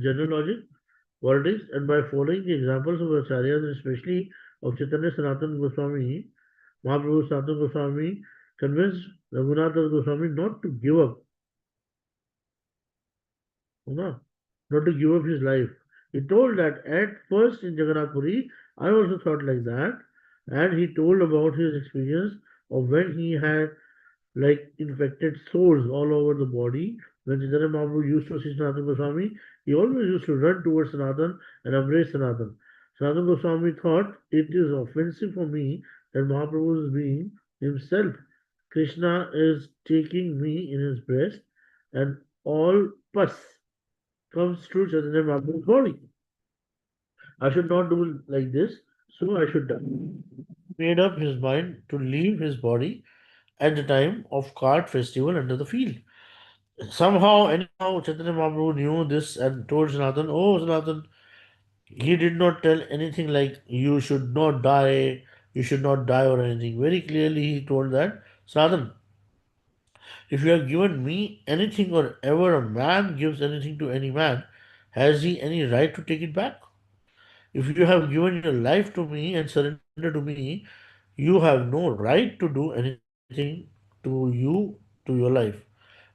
general logic, politics, and by following the examples of Acharyas, and especially of Chaitanya Sanatana Goswami, Mahaprabhu Sanatana Goswami convinced Raghunath Das Goswami not to give up, no, not to give up his life. He told that at first in Jagannath Puri, I also thought like that, and he told about his experience of when he had like infected sores all over the body. When Chaitanya Mahaprabhu used to see Sanatana Goswami, he always used to run towards Sanatan and embrace Sanatan. Sanatana Goswami thought it is offensive for me that Mahaprabhu is being himself. Krishna is taking me in his breast, and all pus comes through Chaitanya Mahaprabhu's body. I should not do like this, so I should die. Made up his mind to leave his body at the time of cart festival under the field. Somehow, anyhow, Chaitanya Mahaprabhu knew this and told Sanatan, "Oh, Sanatan, he did not tell anything like you should not die or anything. Very clearly, he told that, Sanatan, if you have given me anything or ever a man gives anything to any man, has he any right to take it back? If you have given your life to me and surrendered to me, you have no right to do anything to you, to your life.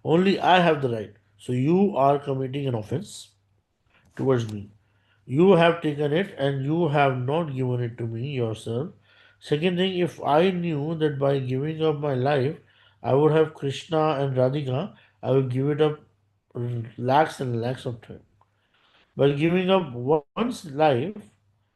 Only I have the right. So you are committing an offense towards me. You have taken it and you have not given it to me yourself. Second thing, if I knew that by giving up my life I would have Krishna and Radhika, I would give it up lakhs and lakhs of time. By giving up one's life,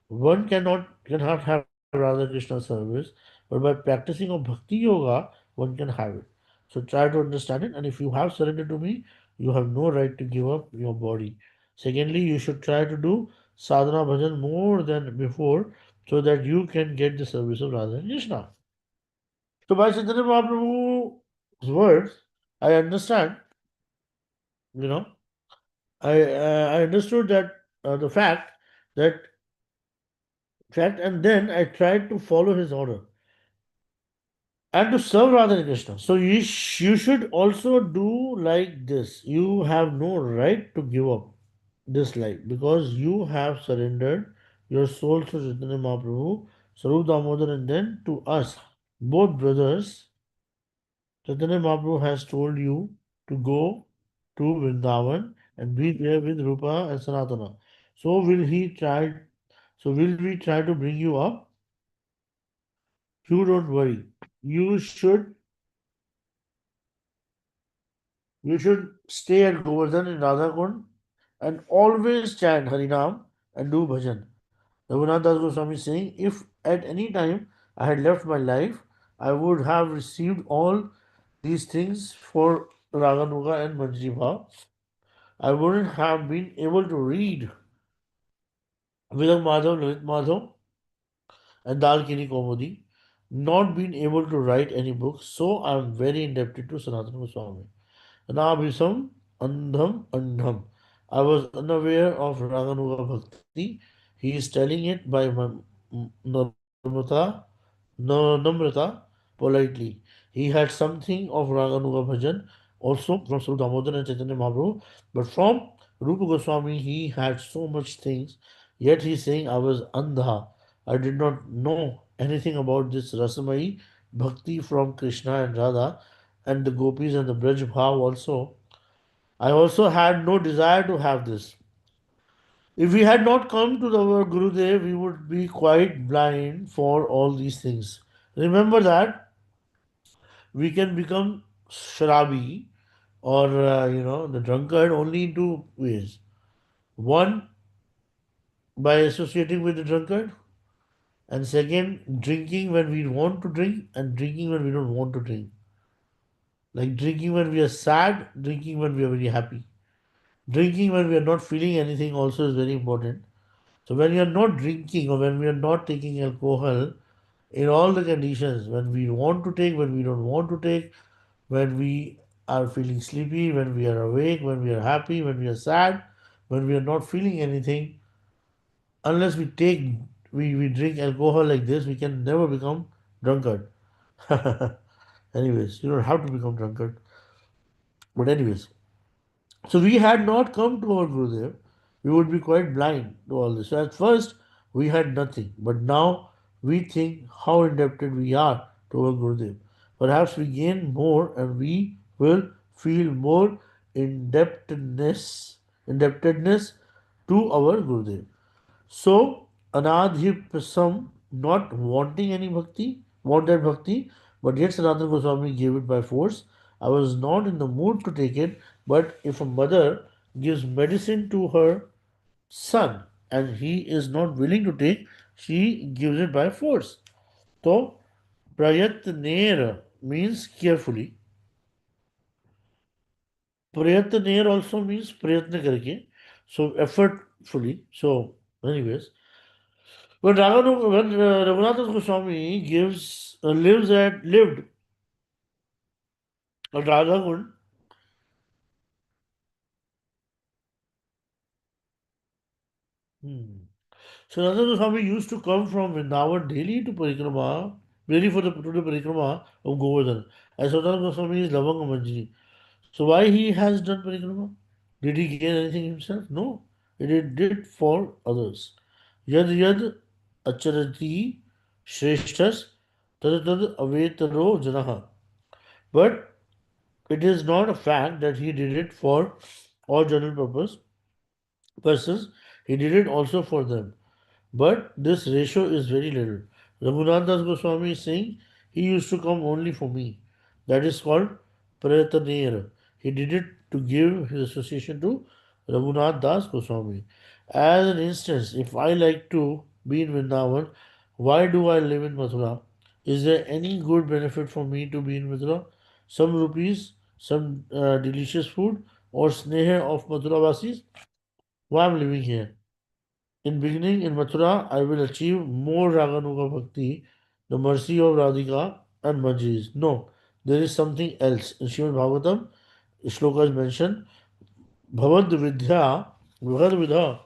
one cannot have Radha Krishna service, but by practicing of Bhakti Yoga, one can have it. So try to understand it, and if you have surrendered to me, you have no right to give up your body. Secondly, you should try to do sadhana bhajan more than before, so that you can get the service of Radha and Krishna. So by Chaitanya Mahaprabhu's words, I understand, you know, I understood that the that fact, and then I tried to follow his order and to serve Radha and Krishna. So you should also do like this. You have no right to give up this life because you have surrendered your soul to Chaitanya Mahaprabhu, Sarup Damodar, and then to us, both brothers. Chaitanya Mahaprabhu has told you to go to Vrindavan and be there with Rupa and Sanatana. So will he try? So will we try to bring you up? You don't worry. You should you should stay at Govardhan in Radhakund and always chant Harinam and do bhajan. Raghunath Das Goswami is saying, if at any time I had left my life, I would have received all these things for Raganuga and Manjri Bhav. I wouldn't have been able to read Vidam Madhav, Lohit Madhav, and Dalkini Komodi, not been able to write any books, so I am very indebted to Sanatana Goswami. Anabhisam Andham Andham. I was unaware of Raganuga Bhakti. He is telling it by Narmata, Namrata, politely. He had something of Raganuga Bhajan also from Sri Damodar and Chaitanya Mahaprabhu, but from Rupa Goswami he had so much things. Yet he is saying, I was Andha. I did not know anything about this Rasamai Bhakti from Krishna and Radha and the gopis and the Braj Bhav also. I also had no desire to have this. If we had not come to our Gurudev, we would be quite blind for all these things. Remember that we can become shrabi or the drunkard only in two ways. One, by associating with the drunkard, and second, drinking when we want to drink and drinking when we don't want to drink. Like drinking when we are sad, drinking when we are very happy. Drinking when we are not feeling anything also is very important. So when we are not drinking or when we are not taking alcohol, in all the conditions, when we want to take, when we don't want to take, when we are feeling sleepy, when we are awake, when we are happy, when we are sad, when we are not feeling anything, unless we drink alcohol like this, we can never become drunkard. Anyways, you don't have to become drunkard. But anyways, so we had not come to our Gurudev. we would be quite blind to all this. So at first, we had nothing, but now we think how indebted we are to our Gurudev. Perhaps we gain more and we will feel more indebtedness to our Gurudev. So, Anadhipasam, not wanting any bhakti, wanted bhakti, but yet Sanatana Goswami gave it by force. I was not in the mood to take it, but if a mother gives medicine to her son and he is not willing to take, she gives it by force. So, prayatner means carefully. Prayatner also means prayatna karke, so effortfully. So, anyways, when Raghunath Goswami lived at Radhakund, hmm. So Raghunath Goswami used to come from Vrindavan daily to Parikrama, daily for to the Parikrama of Govardhan. As Raghunath Goswami is Lavanga Manjari. So why he has done Parikrama? Did he gain anything himself? No. He did for others. Yad yad acharati shreshthas tad tad avetaro janaha. But it is not a fact that he did it for all general persons. He did it also for them. But this ratio is very little. Raghunath Das Goswami is saying he used to come only for me. That is called Prayatanera. He did it to give his association to Raghunath Das Goswami. As an instance, if I like to be in Vrindavan, why do I live in Mathura? Is there any good benefit for me to be in Mathura? Some rupees, some delicious food, or sneha of Mathura Vasis? Why I'm living here? In beginning, in Mathura, I will achieve more Raganuga Bhakti, the mercy of Radhika and Manjris. No, there is something else. In Srimad Bhagavatam, Shloka is mentioned, Bhavad Vidya, Bhavad Vidha,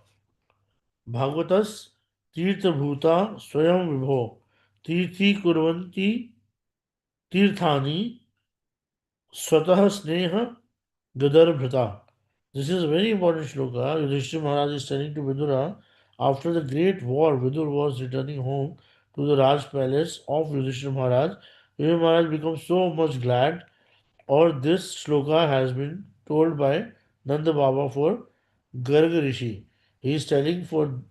Bhagavatas, Tirtha Bhuta, Swayam Vibho, Tirthi Kurvanti, Tirthani, Swatah Sneha, Gadarbhrata. This is a very important shloka. Yudhishthira Maharaj is telling to Vidura, after the great war, Vidur was returning home to the Raj palace of Yudhishthira Maharaj. Yudhishthira Maharaj becomes so much glad, or this shloka has been told by Nanda Baba for Garga Rishi. He is telling for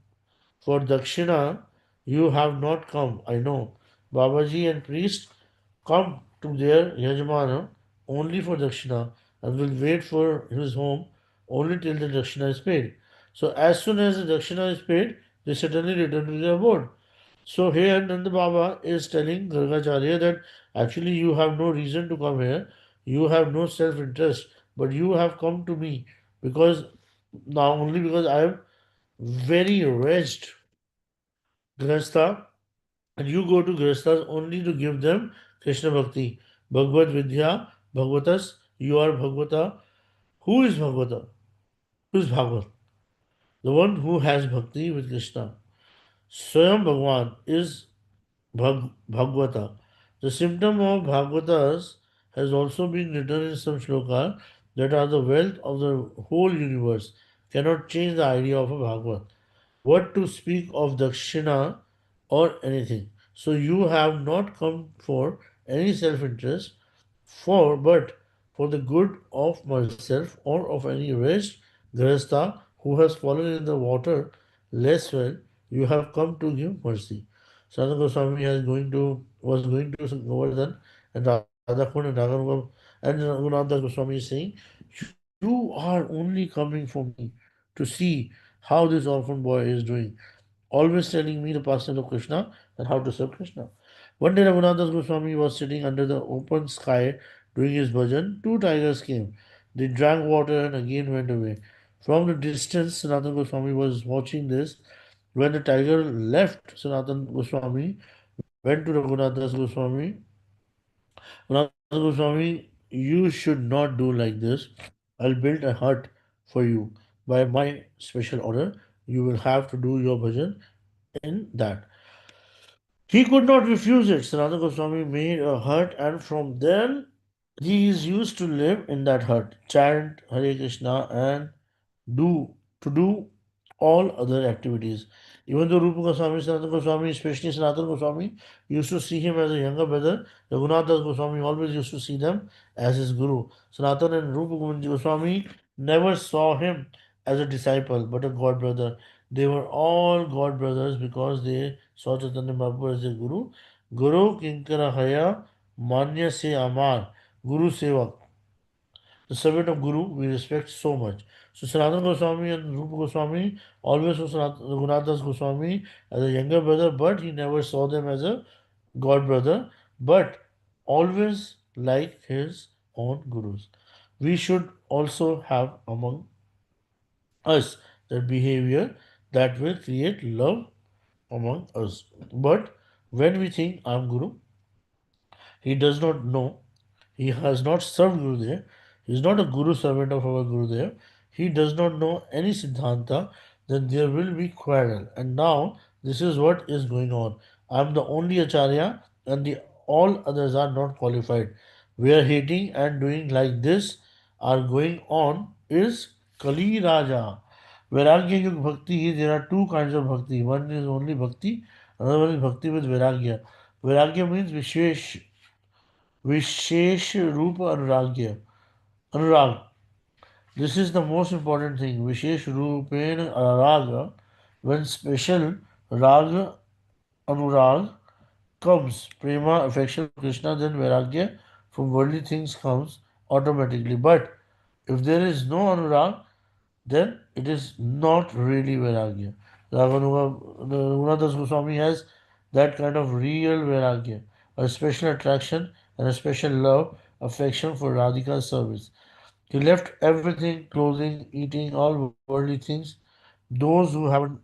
Dakshina, you have not come, I know. Babaji and priest come to their Yajamana only for Dakshina and will wait for his home only till the Dakshina is paid. So as soon as the Dakshina is paid, they suddenly return to their abode. So here Nanda Baba is telling Gargacharya that actually you have no reason to come here, you have no self-interest, but you have come to me because now only because I am very wretched Grihastha, and you go to Grihasthas only to give them Krishna Bhakti. Bhagavad Vidya, Bhagavatas, you are Bhagavata. Who is Bhagavata? Who is Bhagavat? The one who has Bhakti with Krishna. Swayam Bhagwan is Bhagavata. The symptom of Bhagavatas has also been written in some shloka that are the wealth of the whole universe. Cannot change the idea of a Bhagavat. What to speak of Dakshina or anything. So you have not come for any self-interest, but for the good of myself or of any rest Grihastha who has fallen in the water less well, you have come to give mercy. Sanatana Goswami was going to Govardhan and Radhakund and Raghanuga and Raghunath Goswami is saying, you are only coming for me to see how this orphan boy is doing, always telling me the pastime of Krishna and how to serve Krishna. One day Raghunath Goswami was sitting under the open sky doing his bhajan. Two tigers came. They drank water and again went away. From the distance, Sanatana Goswami was watching this. When the tiger left Sanatana Goswami, went to Raghunath Goswami. Raghunath Goswami, you should not do like this. I'll build a hut for you. By my special order, you will have to do your bhajan in that. He could not refuse it. Sanatana Goswami made a hut, and from then he is used to live in that hut, chant Hare Krishna, and do to do. all other activities. Even though Rupa Goswami, Sanatana Goswami, especially Sanatana Goswami, used to see him as a younger brother, Raghunath Das Goswami always used to see them as his guru. Sanatana and Rupa Goswami never saw him as a disciple but a god brother. They were all god brothers because they saw Chaitanya Mahaprabhu as their guru. Guru Kinkara Haya Manya Se Amar, Guru Sevak, the servant of Guru we respect so much. So Sanatana Goswami and Rupa Goswami always saw Raghunath Das Goswami as a younger brother, but he never saw them as a god brother, but always like his own gurus. We should also have among us that behavior that will create love among us. But when we think I'm Guru, he does not know. He has not served Gurudev. He is not a Guru servant of our Gurudev. He does not know any Siddhanta. Then there will be quarrel. And now this is what is going on. I am the only Acharya and the all others are not qualified. We are hating and doing like this are going on is Kali Raja. Vairagya Yug Bhakti, there are two kinds of bhakti. One is only bhakti, another one is bhakti with Vairagya. Vairagya means Vishesh Rupa Anuragya. Anurag. This is the most important thing. Vishesh Rupen Anuraga. When special Rag Anurag comes, Prema, affection of Krishna, then Vairagya from worldly things comes automatically. But if there is no Anurag, then it is not really Vairagya. Raghunath Das Goswami has that kind of real Vairagya, a special attraction and a special love, affection for Radhika's service. He left everything, clothing, eating, all worldly things. Those who haven't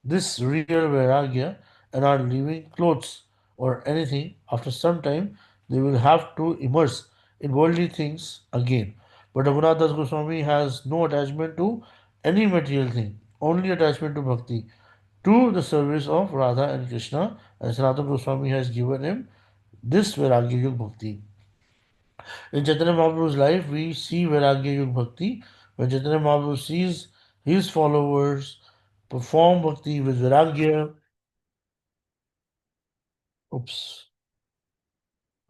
this real Vairagya and are leaving clothes or anything, after some time they will have to immerse in worldly things again. But Raghunath Das Goswami has no attachment to any material thing, only attachment to bhakti, to the service of Radha and Krishna, and Sanatana Goswami has given him this Vairagya Yug Bhakti. In Chaitanya Mahaprabhu's life, we see Vairagya Yug Bhakti. When Chaitanya Mahaprabhu sees his followers perform bhakti with Vairagya, oops,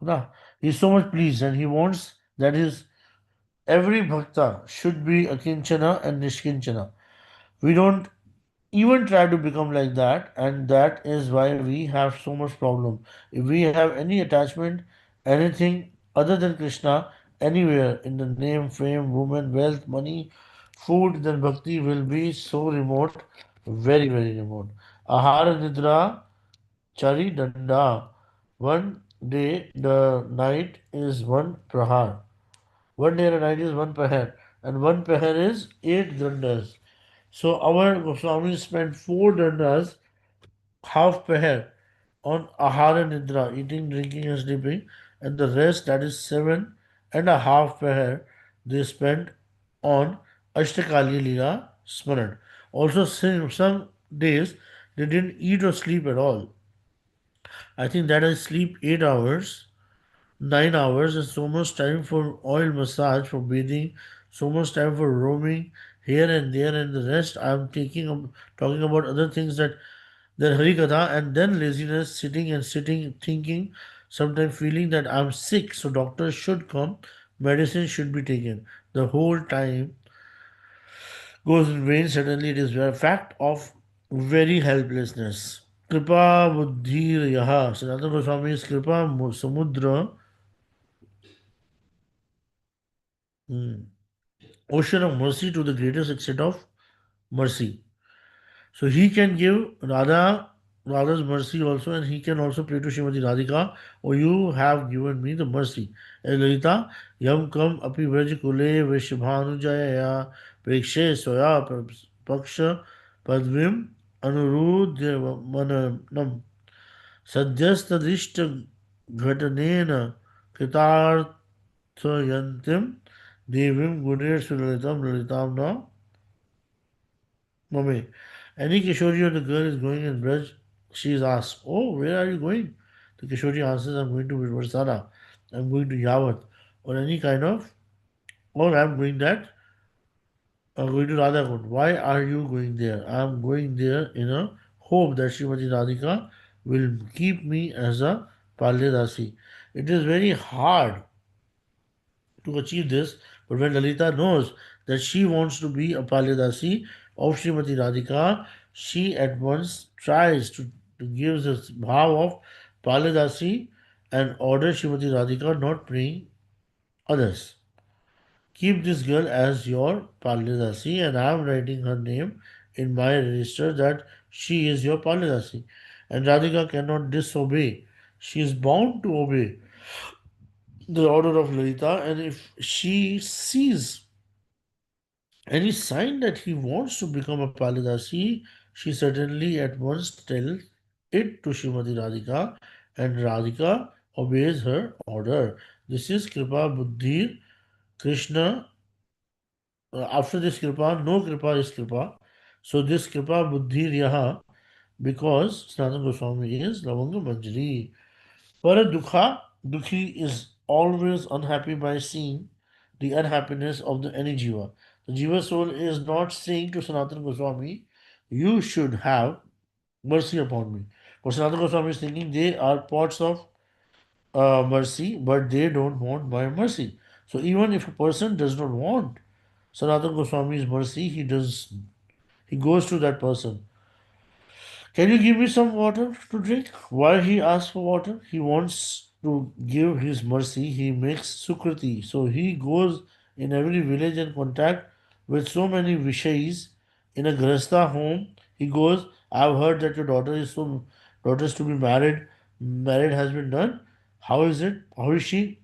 nah, he's so much pleased and he wants that his every bhakta should be akinchana and nishkinchana. We don't even try to become like that, and that is why we have so much problem. If we have any attachment, anything other than Krishna, anywhere in the name, fame, woman, wealth, money, food, then bhakti will be so remote, very, very remote. Ahara nidra chari danda. One day the night is one prahar. One day and a night is one pahar, and one pahar is 8 dandas. So our Goswami spent 4 dandas, half pahar, on ahara nidra, eating, drinking, and sleeping, and the rest, that is 7.5 pahar, they spent on Ashtakali Leela Smaran. Also, some days they didn't eat or sleep at all. I think that I sleep 8 hours, 9 hours, and so much time for oil massage, for bathing, so much time for roaming here and there, and the rest I'm talking about other things that Harikatha, and then laziness, sitting and sitting, thinking, sometimes feeling that I'm sick, so doctors should come, medicine should be taken. The whole time goes in vain. Suddenly, it is a fact of very helplessness. Kripa Buddhi Yaha. Sanatana Goswami's Kripa Samudra, ocean of mercy to the greatest extent of mercy. So he can give Radha's mercy also, and he can also pray to Srimati Radhika, oh, you have given me the mercy. And Lalita, yam kam api vraj kule vishbhanujaya prekshe soya paksha padvim anurudhya mananam sadyastadishta ghatanena kritarthayantim devim guner sulalitam lalitam na Mummy, any Kishori or the girl is going in Braj, she is asked, oh, where are you going? The Kishori answers, I'm going to Varsara, I'm going to Yavat, or any kind of, or I'm going that going to Radha Kund. Why are you going there? I am going there in a hope that Srimati Radhika will keep me as a Palyadasi. It is very hard to achieve this, but when Lalita knows that she wants to be a Palyadasi of Srimati Radhika, she at once tries to give this bhav of Palyadasi and orders Srimati Radhika not praying others. Keep this girl as your Palyadasi, and I am writing her name in my register that she is your Palyadasi. And Radhika cannot disobey. She is bound to obey the order of Lalita, and if she sees any sign that he wants to become a Palidasi, she certainly at once tells it to Srimati Radhika, and Radhika obeys her order. This is Kripa Buddhi Krishna. After this Kripa, no Kripa is Kripa. So this Kripa Buddhi Riyaha, because Sanatana Goswami is Lavanga Manjari. Paradukha, Dukhi is always unhappy by seeing the unhappiness of any jiva. The jiva soul is not saying to Sanatana Goswami, you should have mercy upon me. But Sanatana Goswami is thinking they are pots of mercy, but they don't want my mercy. So even if a person does not want Sanatana Goswami's mercy, he goes to that person. Can you give me some water to drink? Why he asks for water? He wants to give his mercy. He makes sukriti. So he goes in every village and contact with so many vishayis. In a grasta home, he goes, I've heard that your daughter is to be married. Marriage has been done. How is it? How is she?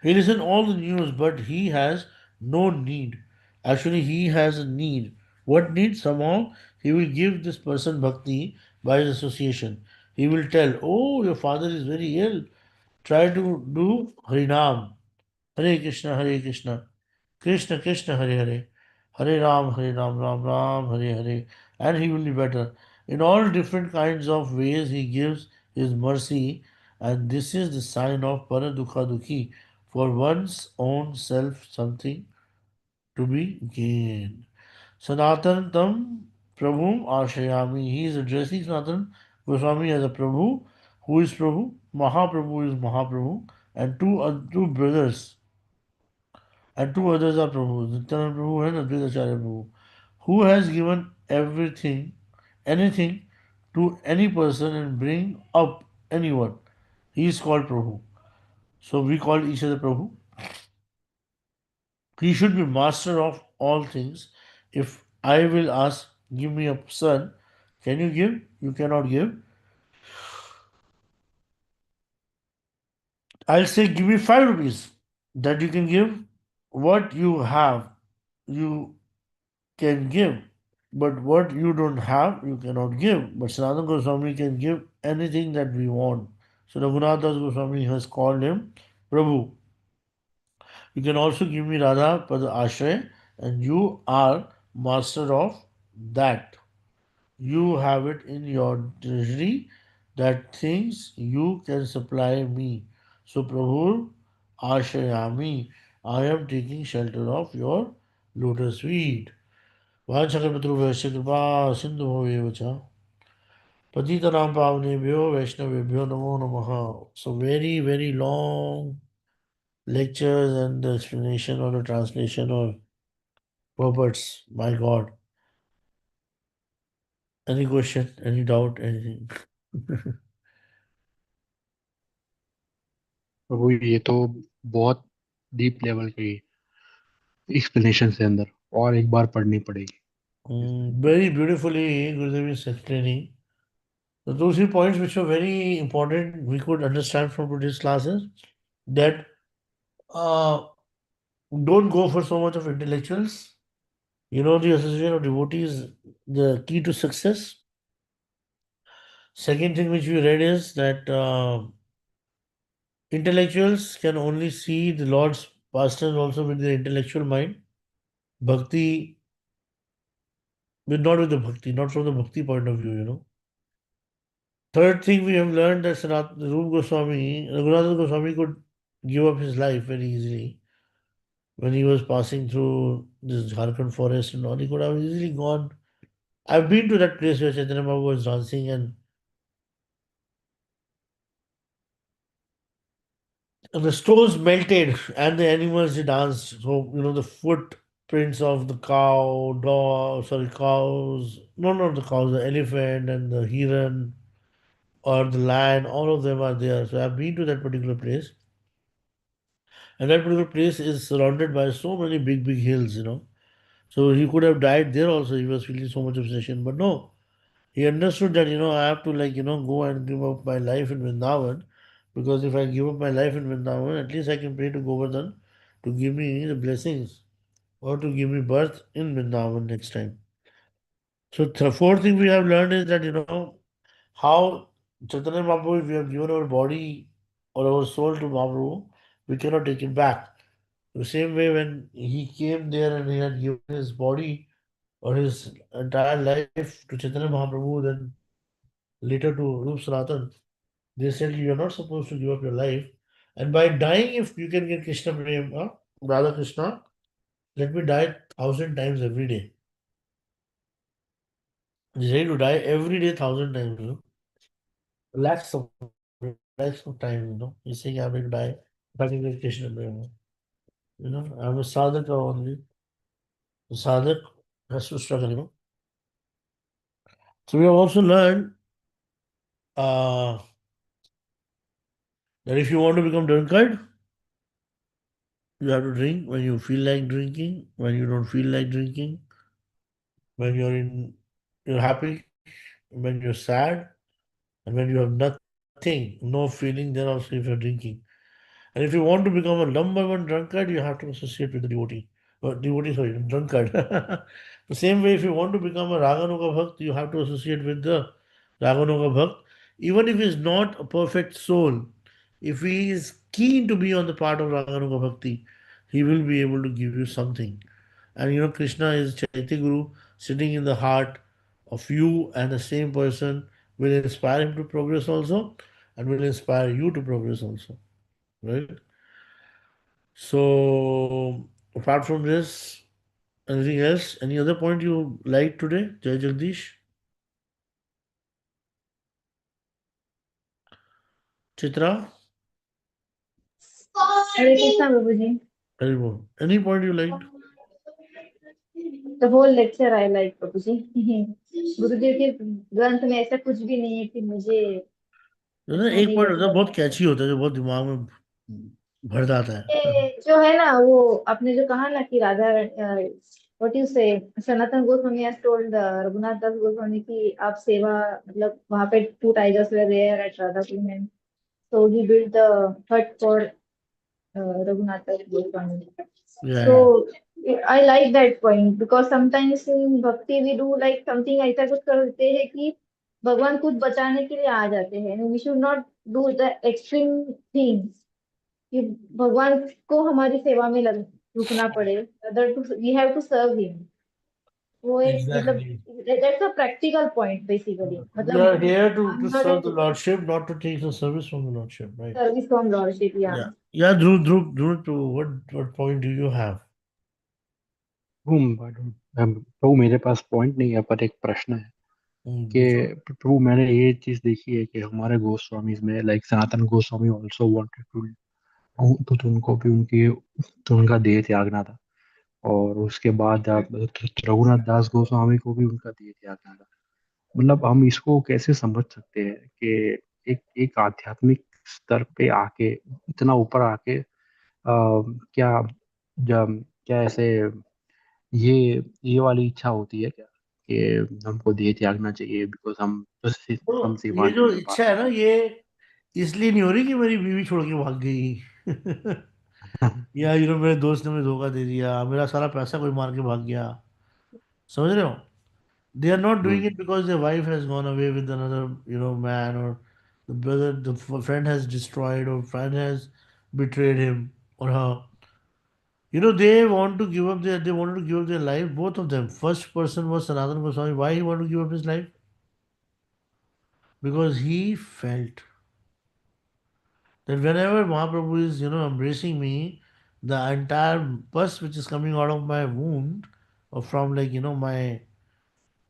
He listens all the news, but he has no need. Actually, he has a need. What need? Somehow he will give this person bhakti by his association. He will tell, oh, your father is very ill. Try to do Harinam. Hare Krishna, Hare Krishna. Krishna, Krishna, Hare Hare. Hare Ram, Ram Ram, Hare Hare. And he will be better. In all different kinds of ways, he gives his mercy. And this is the sign of Paradukha Dukhi. For one's own self, something to be gained. Sanatan Tam Prabhum Ashayami. He is addressing Sanatan Goswami as a Prabhu. Who is Prabhu? Mahaprabhu is Mahaprabhu. And two brothers and two others are Prabhus, Nityananda Prabhu and Advaita Acharya Prabhu, who has given anything to any person and bring up anyone. He is called Prabhu. So we call each other Prabhu. He should be master of all things. If I will ask, give me a son, can you give? You cannot give. I'll say, give me 5 rupees that you can give. What you have, you can give, but what you don't have, you cannot give. But Sanatana Goswami can give anything that we want. So Raghunath Das Goswami has called him Prabhu. You can also give me Radha Pada Ashray, and you are master of that. You have it in your treasury that things you can supply me. So Prabhu Ashrayami, I am taking shelter of your lotus feet. वाञ्छकल्पतरुभ्यश्च कृपा सिन्धुभ्यो च पतितनां पावनेभ्यो वैष्णवेभ्यो नमो नमः. So very long lectures and the explanation or the translation or purports. My God. Any question, any doubt, anything? प्रभु ये तो बहुत deep level की explanation है अंदर, और एक बार पढ़नी पड़ेगी इसमें। Very beautifully Gurudev is explaining. So those 3 points which are very important we could understand from today's classes that uh, don't go for so much of intellectuals. You know, the association of devotees, the key to success. Second thing which we read is that intellectuals can only see the Lord's pastimes also with their intellectual mind. Bhakti, with not with the bhakti, not from the bhakti point of view, you know. Third thing we have learned that Rupa Goswami, Raghunath Goswami could give up his life very easily. when he was passing through this Jharkhand forest and all, he could have easily gone. I've been to that place where Chaitanya Babu was dancing, and the stones melted and the animals they danced. So, the footprints of the cows, no, not the cows, the elephant and the heron or the lion, all of them are there. So I've been to that particular place. And that particular place is surrounded by so many big, big hills. So he could have died there also. He was feeling so much obsession. But no, he understood that, I have to go and give up my life in Vrindavan. Because if I give up my life in Vrindavan, at least I can pray to Govardhan to give me the blessings or to give me birth in Vrindavan next time. So the fourth thing we have learned is that, how Chaitanya Mahaprabhu, if we have given our body or our soul to Mahaprabhu, we cannot take it back. The same way when he came there and he had given his body or his entire life to Chaitanya Mahaprabhu, then later to Rup Sanatan, they said you are not supposed to give up your life. And by dying, if you can get Krishna Prema, Radha Krishna, let me die 1,000 times every day. He's ready to die every day 1,000 times. Lakhs of time. He's saying I'm going to die if I can get Krishna Prema. I'm a sadhaka only. The sadhak has to struggle. So we have also learned uh, that if you want to become drunkard, you have to drink when you feel like drinking, when you don't feel like drinking, when you're happy, when you're sad, and when you have nothing, no feeling, then also if you're drinking. And if you want to become a number one drunkard, you have to associate with the devotee. Devotee, sorry, drunkard. The same way, if you want to become a Raganuga Bhakt, you have to associate with the Raganuga Bhakt. Even if he's not a perfect soul, if he is keen to be on the part of Raganuga Bhakti, he will be able to give you something. And Krishna is Chaitya Guru sitting in the heart of you, and the same person will inspire him to progress also and will inspire you to progress also. Right? So, apart from this, anything else? Any other point you like today, Jai Jagdish? Chitra? Hare Krishna, Babuji. Anyone? Any point you liked? The whole lecture I like, Babuji. गुरुदेव के ग्रंथ में ऐसा कुछ भी नहीं है कि मुझे अच्छा एक नहीं पॉइंट होता है, लगता बहुत था। कैची होता है, जो बहुत दिमाग में भर जाता है। ये जो है ना वो आपने जो कहा ना कि Radha what you say Sanatan Goswami has told Raghunath Das Goswami की आप सेवा मतलब वहां पे two tigers were there at Radha Kund so he build the hut for Raghunath Goswami. Yeah. So I like that point because sometimes in bhakti we do like something ऐसा कुछ कर देते हैं कि भगवान खुद बचाने के लिए आ जाते हैं. We should not do the extreme things कि भगवान को हमारी सेवा में लग रुकना पड़े. Rather to we have to serve him. वो एक मतलब Exactly. that's a practical point basically. We मतलब are here to serve the 100 Lordship, not to take the service from the Lordship, right? service from Lordship. Yeah. Yeah. Yeah, Dhruv, what point do you have? प्रभु मेरे पास point नहीं है, पर एक प्रश्न है कि पूछो। प्रभु मैंने ये चीज देखी है कि हमारे गोस्वामीज में like Sanatan Goswami also wanted to, तो उनको भी उनकी तो उनका देह त्यागना था। और उसके बाद रघुनाथ दास गोस्वामी को भी उनका देह त्यागना था। मतलब हम इसको कैसे समझ सकते हैं कि एक एक आध्यात्मिक स्तर पे आके, इतना ऊपर आके क्या जब क्या ऐसे ये ये वाली इच्छा होती है क्या कि हमको देह त्यागना चाहिए बिकॉज हम तो सेवा ये नहीं जो कर पा इच्छा है ना, ये इसलिए नहीं हो रही कि मेरी बीवी छोड़ के भाग गई रहे। या मेरे दोस्त ने मुझे धोखा दे दिया, मेरा सारा पैसा कोई मार के भाग गया। समझ रहे हो? They are not doing it hmm because their wife has gone away with another man, और the brother the friend has destroyed, और friend has betrayed him or her. They want to give up they wanted to give up their life, both of them. First person was Sanatan Goswami. Why he wanted to give up his life? Because he felt that whenever Mahaprabhu is, embracing me, the entire pus which is coming out of my wound or from like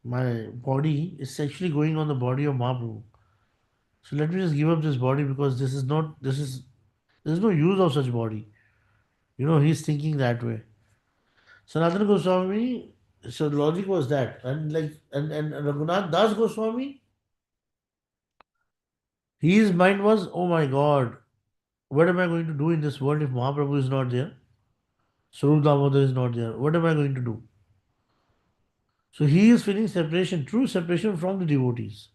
my body is actually going on the body of Mahaprabhu. So let me just give up this body because there's no use of such body. He's thinking that way. Sanatana Goswami, so the logic was that. And Raghunath Das Goswami, his mind was, oh my God, what am I going to do in this world if Mahaprabhu is not there? Sarup Damodar is not there. What am I going to do? So he is feeling separation, true separation from the devotees.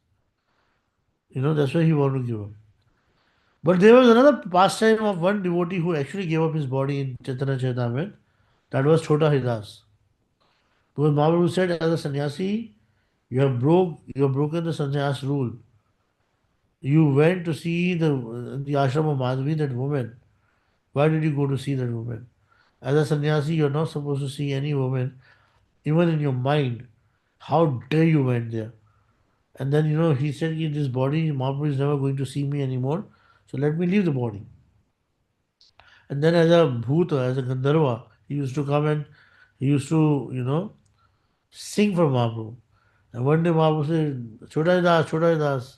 That's why he wanted to give up. But there was another pastime of one devotee who actually gave up his body in Chaitanya Charitamrita. That was Chota Haridas. Because Mahaprabhu said, as a sannyasi, you have broken the sannyas rule. You went to see the ashram of Madhavi, that woman. Why did you go to see that woman? As a sannyasi, you're not supposed to see any woman, even in your mind. How dare you went there? And then, he said, in this body, Mahaprabhu is never going to see me anymore. So let me leave the body. And then as a bhuta, as a Gandharva, he used to come and he used to, sing for Mahaprabhu. And one day Mahaprabhu said, Chotai Das, Chotai Das.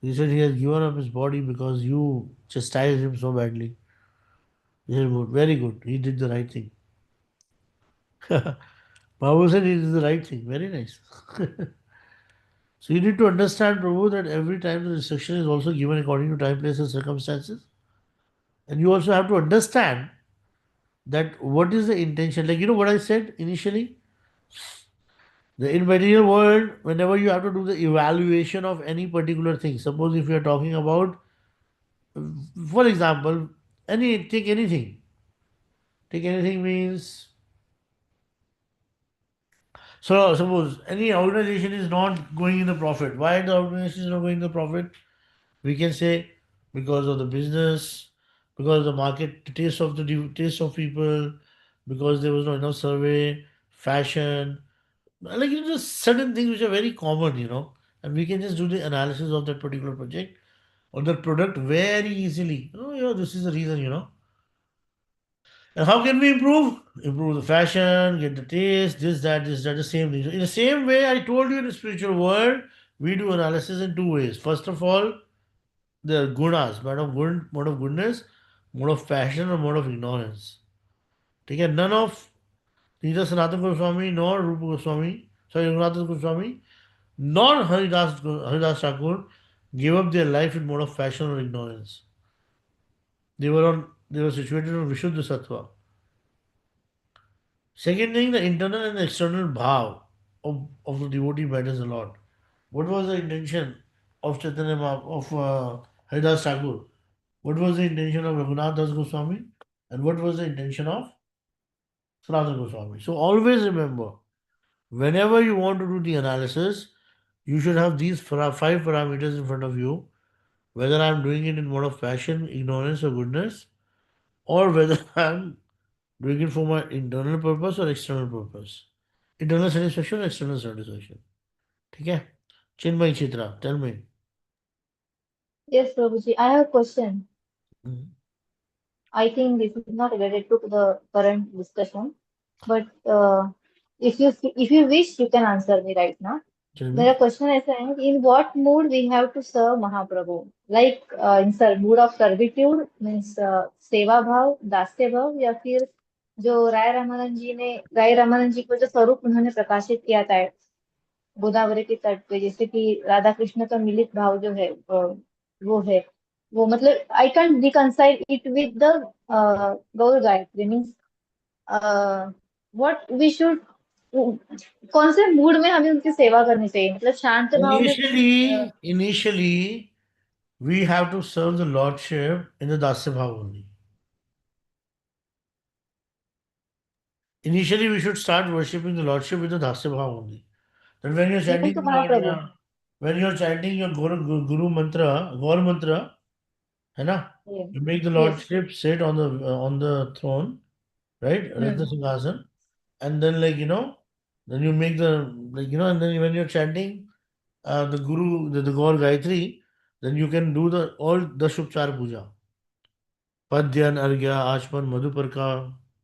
He said he has given up his body because you chastised him so badly. He said, "Good, very good. He did the right thing." Mahaprabhu said he did the right thing. Very nice. So you need to understand, Prabhu, that every time the instruction is also given according to time, place, and circumstances. And you also have to understand that what is the intention. Like, what I said initially? The in material world, whenever you have to do the evaluation of any particular thing, suppose if you are talking about, for example, take anything. Take anything means, so suppose any organization is not going in the profit. Why the organization is not going in the profit? We can say because of the business, because of the market taste of people, because there was not enough survey, fashion, like just certain things which are very common, and we can just do the analysis of that particular project or that product very easily. Oh, this is the reason. And how can we improve? Improve the fashion, get the taste, this, that, the same thing. In the same way, I told you in the spiritual world, we do analysis in two ways. First of all, the gunas, mode of goodness, mode of passion, or mode of ignorance. Okay, none of neither Sanatana Goswami nor Rupa Goswami, sorry, Raghunath Goswami, nor Haridas Thakur gave up their life in mode of passion or ignorance. They were situated on Vishuddha Sattva. Second thing, the internal and the external bhav of the devotee matters a lot. What was the intention of Haridas Thakur? What was the intention of Raghunath Das Goswami? And what was the intention of Sanatana Goswami? So always remember, whenever you want to do the analysis, you should have these five parameters in front of you, whether I'm doing it in mode of passion, ignorance, or goodness, or whether I'm doing it for my internal purpose or external purpose. Internal satisfaction or external satisfaction. Okay? Chinmay Chitra, tell me. Yes, Prabhuji. I have a question. Mhm. I think this is not related to the current discussion, but if you wish, you can answer me right now. Tell मेरा me. Question ऐसा है कि in what mood we have to serve Mahaprabhu? Like in mood of servitude means सेवा भाव, दास्य भाव या फिर जो राय रामानंद जी को जो स्वरूप उन्होंने प्रकाशित किया था गोदावरी के तट पे, जैसे कि राधा कृष्ण का मिलित भाव जो है वो है, वो मतलब I can't reconcile it with the Gaur Gayatri means what we should, कौन से मूड में हमें उनकी सेवा करनी चाहिए, मतलब शांत भाव में Initially, we have to serve the Lordship in the Dasya Bhav only. Initially, we should start worshipping the Lordship with the Dasya Bhav only. Then when you're even chanting to Mahaprabhu. when you're chanting your Guru mantra, Gaur mantra, है ना? You make the yes. Lordship sit on the throne, right? Ratna Singhasan. And then then you make and then when you're chanting the Guru, the Gaur Gayatri, then you can do all the Shupchar Puja. पद्यन अर्घ्य आचमन मधुपर का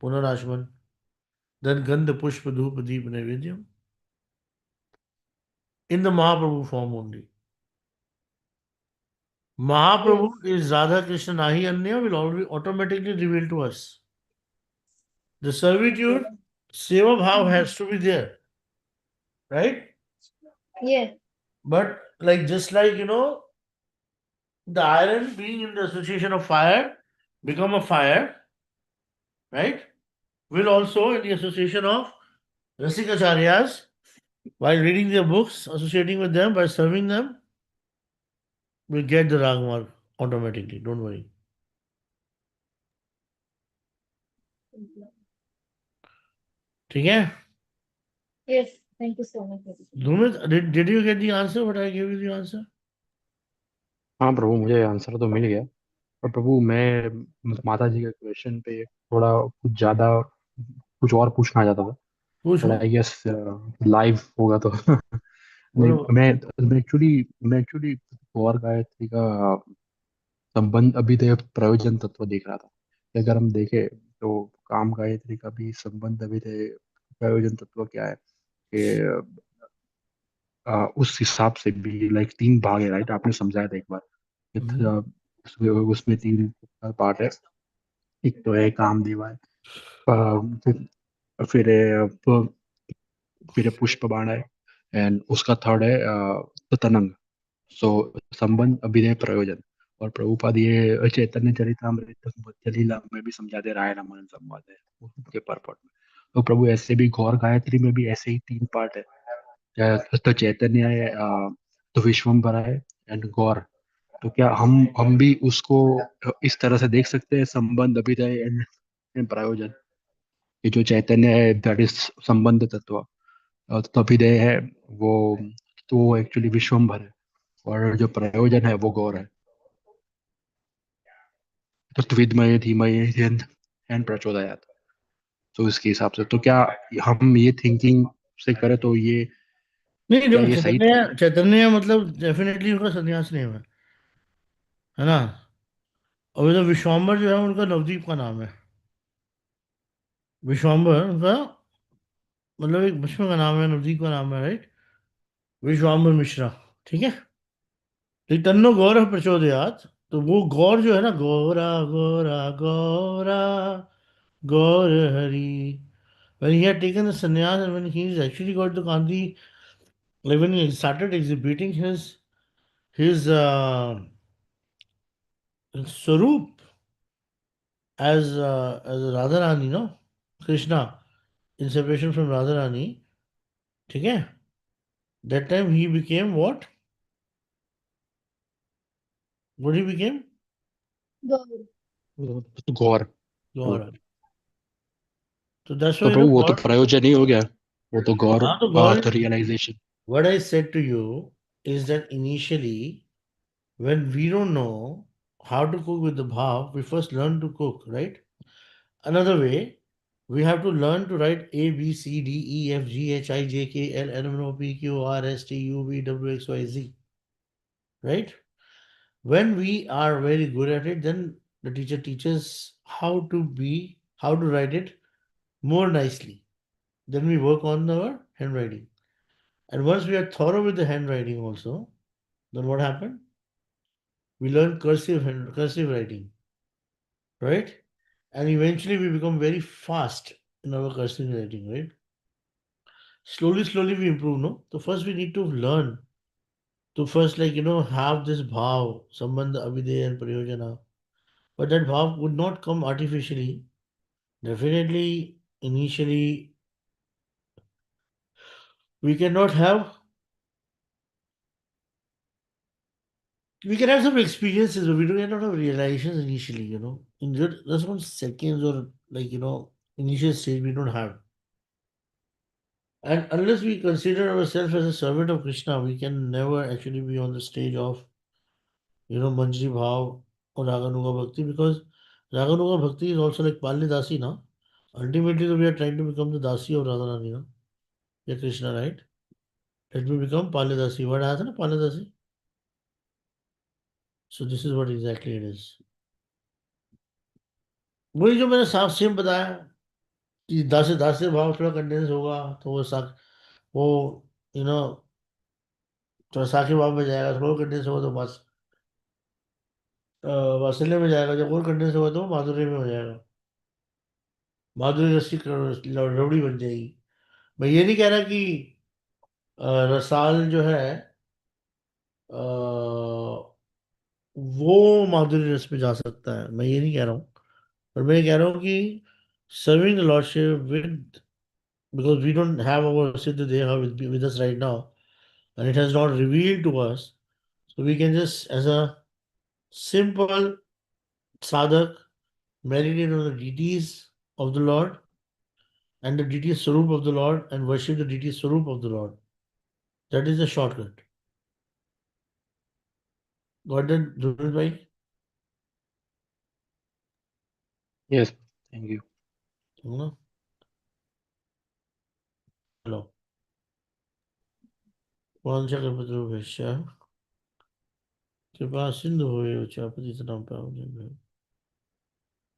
पुनराचमन then gandha pushpa dhupa deep naivedyam in the Mahaprabhu form only. Mahaprabhu Yes. is Radha Krishna Nahi Anya will already automatically reveal to us. The servitude, Okay. Seva Bhav has to be there, right? Yes. But like just like the iron being in the association of fire, become a fire, right? Will also in the association of Rasikacharyas, while reading their books, associating with them, by serving them, will get the rag mark automatically. Don't worry. ठीक है? Yes. Thank you so much. Dhumit, did you get the answer? What I gave you the answer? हाँ प्रभु, मुझे answer तो मिल गया। और प्रभु, मैं माता जी के क्वेश्चन पे थोड़ा कुछ ज्यादा कुछ और पूछना चाहता था। पूछो। बट आई गेस लाइव होगा तो नहीं। बोलो। मैं एक्चुअली गौर गायत्री का संबंध अभिधेय प्रयोजन तत्व देख रहा था कि अगर हम देखें तो काम गायत्री का भी संबंध अभिधेय प्रयोजन तत्व क्या है कि उस हिसाब से भी लाइक तीन भाग है, राइट? आपने समझाया था एक बार कि उसमें तीन पार्ट है। एक तो है काम देवा है, फिर है फिर है पुष्प बाण है, एंड उसका थर्ड है तनंग। सो संबंध अभिनय प्रयोजन। और प्रभुपाद ये चैतन्य चरितमृत जलीला में भी समझाते राय रमन संवाद है उनके परपट में। तो प्रभु ऐसे भी गौर गायत्री में भी ऐसे ही तीन पार्ट है। तो चैतन्य है, तो विश्वम्भरा है, एंड गौर। तो क्या हम भी उसको इस तरह से देख सकते हैं, संबंध अभिनय एंड प्रयोजन? ये जो चैतन्य है दैट इज संबंध तत्व, तो अभिनय है वो, तो वो एक्चुअली विश्वम्भर है, और जो प्रयोजन है वो गौर है। तो त्विदमय धीमय एंड प्रचोदयात। तो इसके हिसाब से तो क्या हम ये थिंकिंग से करें तो ये नहीं, क्या देखो, ये सही चैतन्य चैतन्य मतलब डेफिनेटली उनका संन्यास नहीं है ना? और ये तो विश्वाम्बर जो है उनका नवदीप का नाम है। विश्वाम्बर उनका मतलब एक बचपन का नाम है, नवदीप का नाम है, राइट? विश्वाम्बर मिश्रा। ठीक है। तो तन्नो गौर प्रचोदयात। तो वो गौर जो है ना, गौरा गौरा गौरा गौर Hari, when he had taken the sannyas and when he's actually got the Gandhi, like when he started exhibiting his Swaroop as Radharani, no? Krishna, in separation from Radharani, ठीक है? That time he became what? What he became? God. Gaur. Gaura. So that's तो why, प्रभु वो तो God, प्रयोजन ही हो गया, वो तो गौर हाँ तो अर्थ God, realization. what I said to you is that initially, when we don't know how to cook with the bhav, we first learn to cook, right? Another way, we have to learn to write A, B, C, D, E, F, G, H, I, J, K, L, M, N, O, P, Q, R, S, T, U, V, W, X, Y, Z, right? When we are very good at it, then the teacher teaches how to write it more nicely. Then we work on our handwriting. And once we are thorough with the handwriting also, then what happened? We learn cursive writing, right? And eventually we become very fast in our cursive writing, right? Slowly we improve, no? So first we need to learn to first have this bhav, sambandha, avideya and prayojana. But that bhav would not come artificially. Definitely, initially, we cannot have, we can have some experiences, but we do not have realizations initially, In just 1 seconds or initial stage, we don't have. And unless we consider ourselves as a servant of Krishna, we can never actually be on the stage of, Manjri Bhav or Raganuga Bhakti, because Raganuga Bhakti is also like Palya Dasi, na? Ultimately, we are trying to become the Dasi of Radharani, na? Yeah, Krishna, right? Let me become Palya Dasi. What happened, Palya Dasi? So this is what exactly it is. वही जो मैंने साफ same बताया कि दासे भाव थोड़ा condense होगा तो वो साख वो यू नो थोड़ा साखे भाव में जाएगा, थोड़ा कंडेंस होगा तो बस वात्सल्य में जाएगा, जब और कंडेंस होगा तो माधुर्य में हो जाएगा, माधुर्य रस की रबड़ी बन जाएगी। मैं ये नहीं कह रहा कि रसाल जो है अ, वो माधुर्य रस में जा सकता है, मैं ये नहीं कह रहा हूँ। पर मैं ये कह रहा हूँ कि serving the lordship with, because we don't have our Siddha Deha with us right now, and it has not revealed to us. So we can just, as a simple sadhak, meditate on the deities of the Lord and the deity Sarup of the Lord and worship the deity Sarup of the Lord. That is the shortcut. Got that, Dhruv bhai? Yes, thank you. No? Hello. Vanchakapatru कृपा सिंधु भवेयो च पतितनां पावनेभ्यो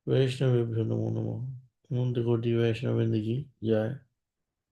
वैष्णवेभ्यो नमो नमः। अनंत कोटि वैष्णव वृंद की जय।